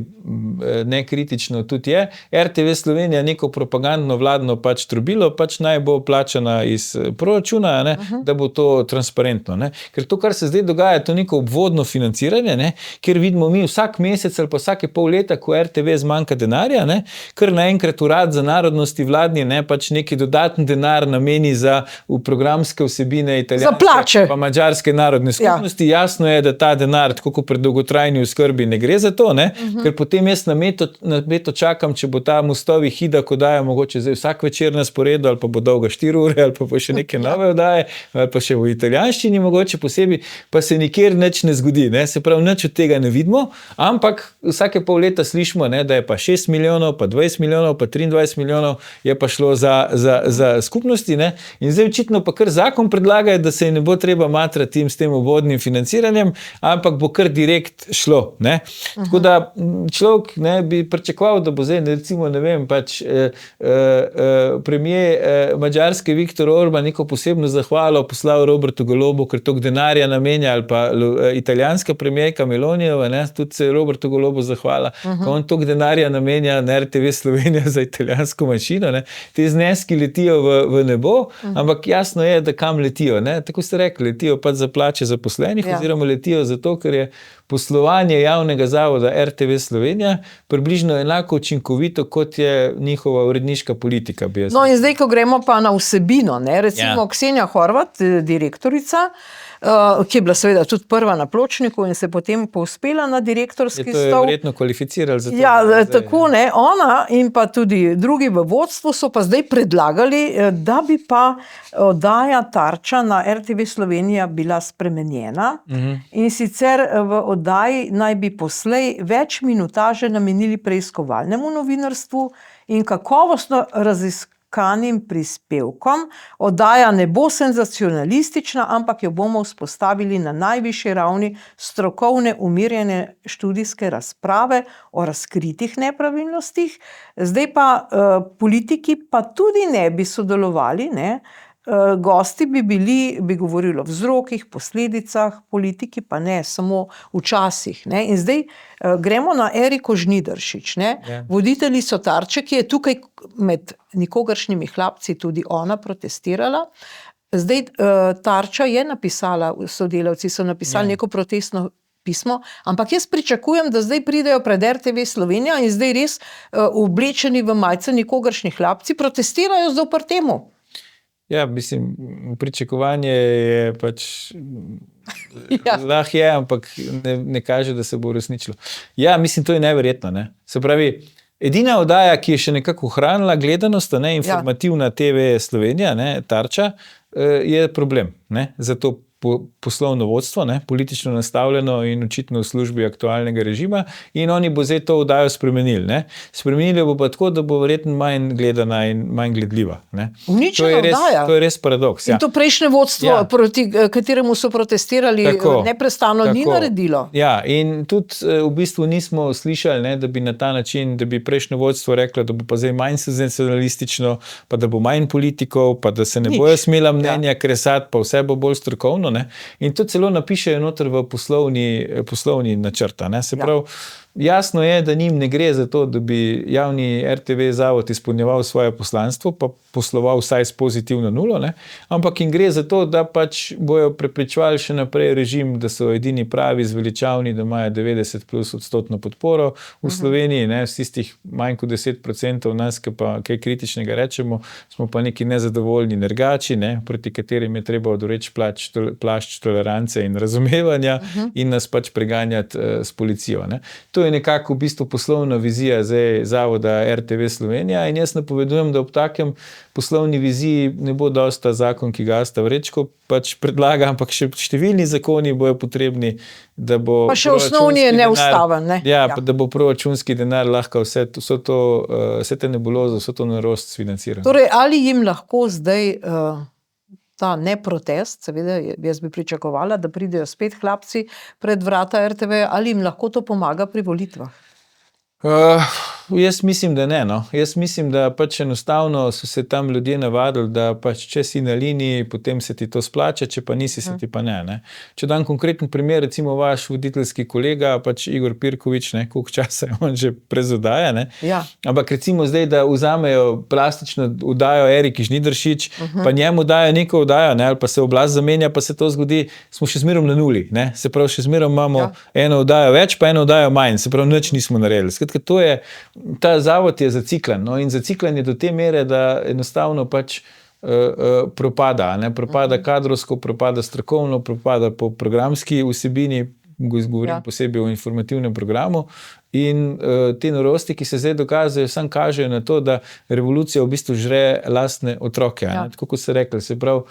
nekritično tudi je. RTV Slovenija neko propagandno vladno pač trobilo, pač naj bo plačana iz proračuna, ne, da bo to transparentno. Ne. Ker to, kar se zdaj dogaja, to neko obvodno financiranje, ne, kjer vidimo mi vsak mesec ali pa vsake pol leta, ko RTV zmanjka denarja, ne, kar naenkrat Urad za narodnosti vladni, ne, pač neki dodatni denar nameni za programske vsebine italijanske pa madžarske narodne skupnosti. Jasno je, da ta denar, tako kot pri dolgotrajni oskrbi, ne gre za to, ne, ker potem jaz nameto čakam, če bo ta Mostovi hida, ko dajo mogoče zdaj vsak večer na sporedu, ali pa bo dolga 4 ure, ali pa še neke nove oddaje, ali pa še v italijanščini mogoče posebej, pa se nikjer nič ne zgodi, ne, se pravi, nič od tega ne vidimo, ampak vsake pol leta slišimo, ne, da je pa 6 milijonov, pa 20 milijonov, pa 23 milijonov je pa šlo za skupnosti, ne, in zdaj očitno pa kar zakon predlagajo, da se ne bo treba matrati s tem obvodnim financiranjem, ampak bo kar direkt šlo, ne. Tako da človek, ne, bi pričakoval, da bo zdaj, recimo, ne vem, pač premier Madžarske Viktor Orban neko posebno zahvalo poslal Robertu Golobu, ker toliko denarja namenja, ali pa italijanska premierka Melonijeva, ne, tudi se Robertu Golobu zahvala, ko on toliko denarja namenja na RTV Slovenija za italijansko manjšino, ne. Te zneski letijo v nebo, ampak jasno je, da kam letijo, ne. Tako ste rekli, letijo pač za plače zaposlenih, oziroma letijo zato, ker je poslovanje javnega zavoda RTV Slovenija približno enako učinkovito, kot je njihova uredniška politika. No in zdaj, ko gremo pa na vsebino, ne, recimo Ksenija Horvat, direktorica, ki je bila seveda tudi prva na pločniku in se potem povzpela na direktorski stol. Je to verjetno kvalificirali za to. Ja, tako, ne, ona in pa tudi drugi v vodstvu so pa zdaj predlagali, da bi pa oddaja Tarča na RTV Slovenija bila spremenjena in sicer v oddaji naj bi poslej več minutaže namenili preiskovalnemu novinarstvu in kakovostno raziskanim prispevkom. Oddaja ne bo senzacionalistična, ampak jo bomo vzpostavili na najvišji ravni strokovne, umirjene študijske razprave o razkritih nepravilnostih. Zdaj pa politiki pa tudi ne bi sodelovali, ne. Gosti bi govorili o vzrokih, posledicah, politiki pa ne, samo včasih, ne. In zdaj gremo na Eriko Žnidaršič, ne, voditeljico Tarče, ki je tukaj med nikogaršnjimi hlapci tudi ona protestirala. Zdaj Tarča je napisala, sodelavci so napisali neko protestno pismo, ampak jaz pričakujem, da zdaj pridejo pred RTV Slovenija in zdaj res oblečeni v majice nikogaršnji hlapci protestirajo zoper temu. Ja, mislim, pričakovanje je pač lahko je, ampak ne kaže, da se bo uresničilo. Ja, mislim, to je neverjetno, ne. Se pravi, edina oddaja, ki je še nekako ohranila gledanost, ne, informativna TV Slovenija, ne, Tarča, je problem, ne, zato poslovno vodstvo, ne, politično nastavljeno in očitno v službi aktualnega režima, in oni bo zdaj to oddajo spremenili, ne. Spremenili bo pa tako, da bo verjetno manj gledana in manj gledljiva, ne. Uničena oddaja. To je res paradoks. In to prejšnje vodstvo, proti kateremu so protestirali, neprestano ni naredilo. Ja, in tudi v bistvu nismo slišali, ne, da bi na ta način, da bi prejšnje vodstvo reklo, da bo pa zdaj manj senzacionalistično, pa da bo manj politikov, pa da se ne bojo smela mnenja kresati, pa vse bo bolj strokovno. Ne? In to celo napišejo noter v poslovni načrt. Se pravi, jasno je, da njim ne gre za to, da bi javni RTV zavod izpolnjeval svoje poslanstvo, pa posloval vsaj s pozitivno nulo, ne? Ampak jim gre za to, da pač bojo prepričevali še naprej režim, da so edini pravi, zveličavni, da imajo 90+ % podporo v Sloveniji, ne? S tistih manj kot 10% nas, ki pa kaj kritičnega rečemo, smo pa neki nezadovoljni nergači, ne? Proti katerim je treba odreči plašč tolerance in razumevanja in nas pač preganjati s policijo, ne? To je nekako v bistvu poslovna vizija zdaj zavoda RTV Slovenija in jaz napovedujem, da ob takem poslovni viziji ne bo dosta zakon, ki gasta vrečko, pač predlaga, ampak še številni zakoni bojo potrebni, da bo pa še osnovni je neustaven, ne? Ja, pa da bo proračunski denar lahko vse te nebuloze, vse to norost financirati. Torej, ali jim lahko zdaj ta neprotest, seveda jaz bi pričakovala, da pridejo spet hlapci pred vrata RTV, ali jim lahko to pomaga pri volitvah? Jaz mislim, da ne. No. Jaz mislim, da pač enostavno so se tam ljudje navadili, da pač če si na liniji, potem se ti to splača, če pa nisi, se ti pa ne. Če dam konkreten primer, recimo vaš voditeljski kolega, pač Igor Pirkovič, koliko časa je on že prezodaja, Ja. Ampak recimo zdaj, da vzamejo plastično vdajo Eriki Žnidaršič, pa njemu dajo neko vdajo, ali pa se oblast zamenja, pa se to zgodi, smo še zmerom na nuli. Se pravi, še zmerom imamo eno vdajo več, pa eno vdajo manj, se pravi, nič nismo naredili. Skratka, ta zavod je zaciklen, in zaciklen je do te mere, da enostavno pač propada. Propada kadrovsko, propada strokovno, propada po programski vsebini, govorim posebej o informativnem programu. In te norosti, ki se zdaj dokazujejo, samo kažejo na to, da revolucija v bistvu žre lastne otroke. Tako kot ste rekli, se pravi,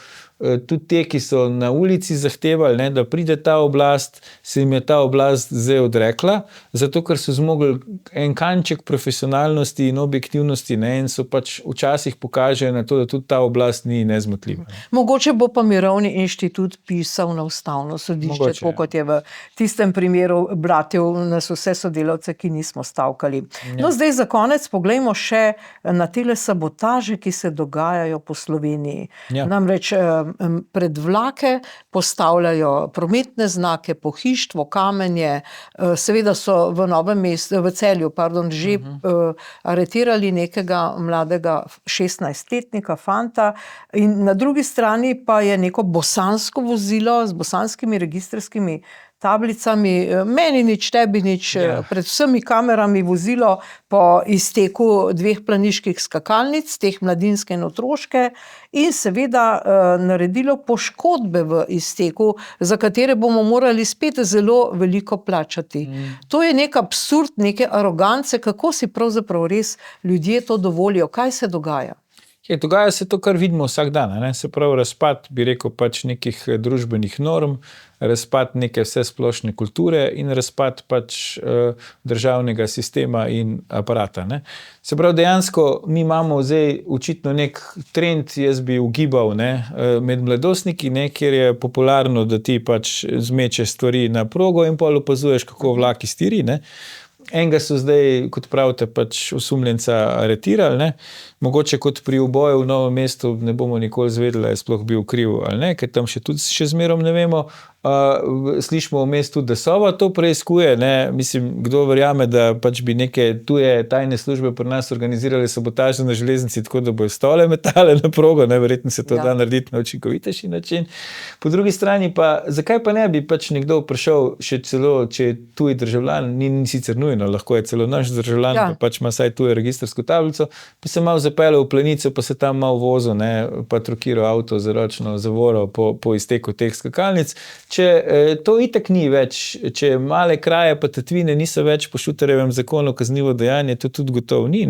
tudi te, ki so na ulici zahtevali, da pride ta oblast, se jim je ta oblast zdaj odrekla, zato ker so zmogli en kanček profesionalnosti in objektivnosti, in so pač včasih pokažejo na to, da tudi ta oblast ni nezmotljiva. Mogoče bo pa Mirovni inštitut pisal na Ustavno sodišče, tako kot je v tistem primeru blatil nas vse sodelavce, ki nismo stavkali. No, zdaj za konec poglejmo še na tele sabotaže, ki se dogajajo po Sloveniji. Namreč pred vlake postavljajo prometne znake, pohištvo, kamenje. Seveda so v Novem mestu, v Celju, že aretirali nekega mladega 16-letnika fanta in na drugi strani pa je neko bosansko vozilo z bosanskimi registrskimi tablicami, meni nič, tebi nič, pred vsemi kamerami vozilo po izteku 2 planiških skakalnic, teh mladinske in otroške, in seveda naredilo poškodbe v izteku, za katere bomo morali spet zelo veliko plačati. To je nek absurd, neke arogance, kako si pravzaprav res ljudje to dovolijo, kaj se dogaja? Dogaja se to, kar vidimo vsak dan. Se pravi, razpad, bi rekel, pač nekih družbenih norm, razpad neke vsesplošne kulture in razpad pač državnega sistema in aparata. Se pravi, dejansko mi imamo zdaj očitno nek trend, jaz bi ugibal med mladostniki, kjer je popularno, da ti pač zmečeš stvari na progo in pol opazuješ, kako vlak iztiri. Enega so zdaj, kot pravite, pač osumljenca aretirali, mogoče kot pri uboju v Novem mestu ne bomo nikoli zvedeli, je sploh bil kriv ali ne, ker tam še zmerom ne vemo. Slišimo v mestu, da Sova to preiskuje, mislim, kdo verjame, da pač bi neke tuje tajne službe pri nas organizirale sabotažo na železnici, tako da bojo stole metale na progo, verjetno se to da narediti na učinkovitejši način. Po drugi strani pa, zakaj pa ne bi pač nekdo prišel še celo, če je tuji državljan, ni sicer nujno, lahko je celo naš državljan, pa pač ima saj tujo registrsko tablico, pa se malo zapeljal v Planico, pa se tam malo vozil, pa trokiral avto z ročno zavoro po izteku teh skakalnic. Če to itak ni več, če male kraje pa tatvine niso več po Šuterjevem zakonu kaznivo dejanje, to tudi gotovo ni.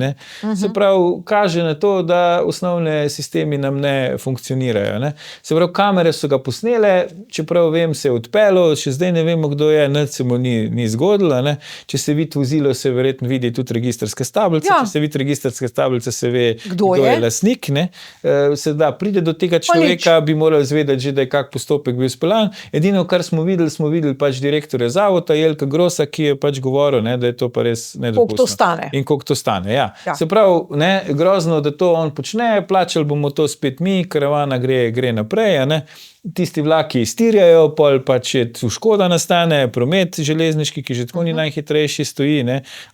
Se pravi, kaže na to, da osnovne sistemi nam ne funkcionirajo. Se pravi, kamere so ga posnele, čeprav vem, se je odpeljal, še zdaj ne vemo, kdo je, nič se mu ni zgodilo. Če se vidi vozilo, se verjetno vidi tudi registrske tablice, če se vidi registrske tablice, se ve, kdo je lastnik. Se da, pride do tega človeka, bi morali zvedeti že, da je kak postopek bil speljan. Edino, kar smo videli pač direktorja zavoda, Jelka Grosa, ki je pač govoril, da je to pa res nedopustno. Koliko to stane. In koliko to stane, ja. Se pravi, grozno, da to on počne, plačali bomo to spet mi, karavana gre naprej, tisti vlaki iztirjajo, pol pač je tu škoda nastane, promet železniški, ki že tako ni najhitrejši, stoji,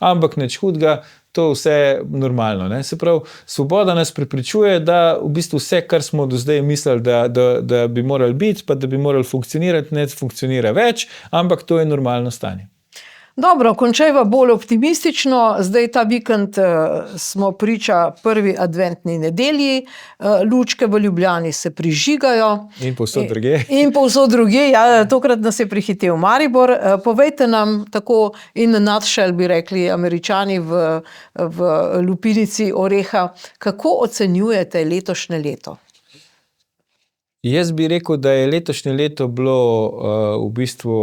ampak nič hudega, to vse normalno. Se pravi, Svoboda nas prepričuje, da v bistvu vse, kar smo do zdaj mislili, da bi morali biti, pa da bi morali funkcionirati, ne funkcionira več, ampak to je normalno stanje. Dobro, končajva bolj optimistično. Zdaj ta vikend smo priča prvi adventni nedelji, lučke v Ljubljani se prižigajo. In povsod drugje. In povsod drugje, tokrat nas je prihitel Maribor. Povejte nam tako in nutshell, bi rekli Američani v lupinici oreha, kako ocenjujete letošnje leto? Jaz bi rekel, da je letošnje leto bilo v bistvu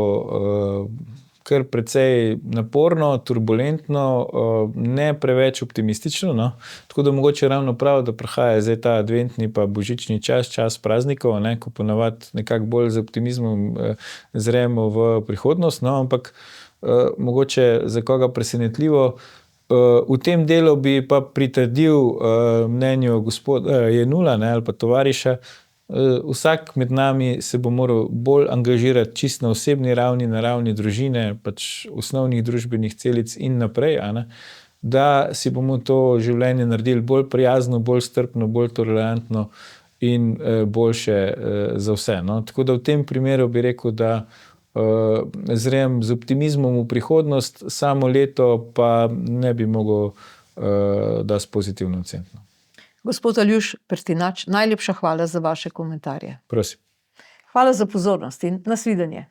kar precej naporno, turbulentno, ne preveč optimistično, tako da mogoče ravno prav, da prihaja zdaj ta adventni pa božični čas praznikov, ko ponavadi nekako bolj z optimizmom zremo v prihodnost, ampak mogoče za koga presenetljivo, V tem delu bi pa pritrdil mnenju gospoda Jenula, ne, ali pa tovariša. Vsak med nami se bo moral bolj angažirati čist na osebni ravni, na ravni družine, pač osnovnih družbenih celic in naprej, a ne, da si bomo to življenje naredili bolj prijazno, bolj strpno, bolj tolerantno in boljše za vse. No. Tako da v tem primeru bi rekel, da zrem z optimizmom v prihodnost, samo leto pa ne bi mogel dati pozitivno oceno. Gospod Aljuš Pertinač, najlepša hvala za vaše komentarje. Prosim. Hvala za pozornost in nasvidenje.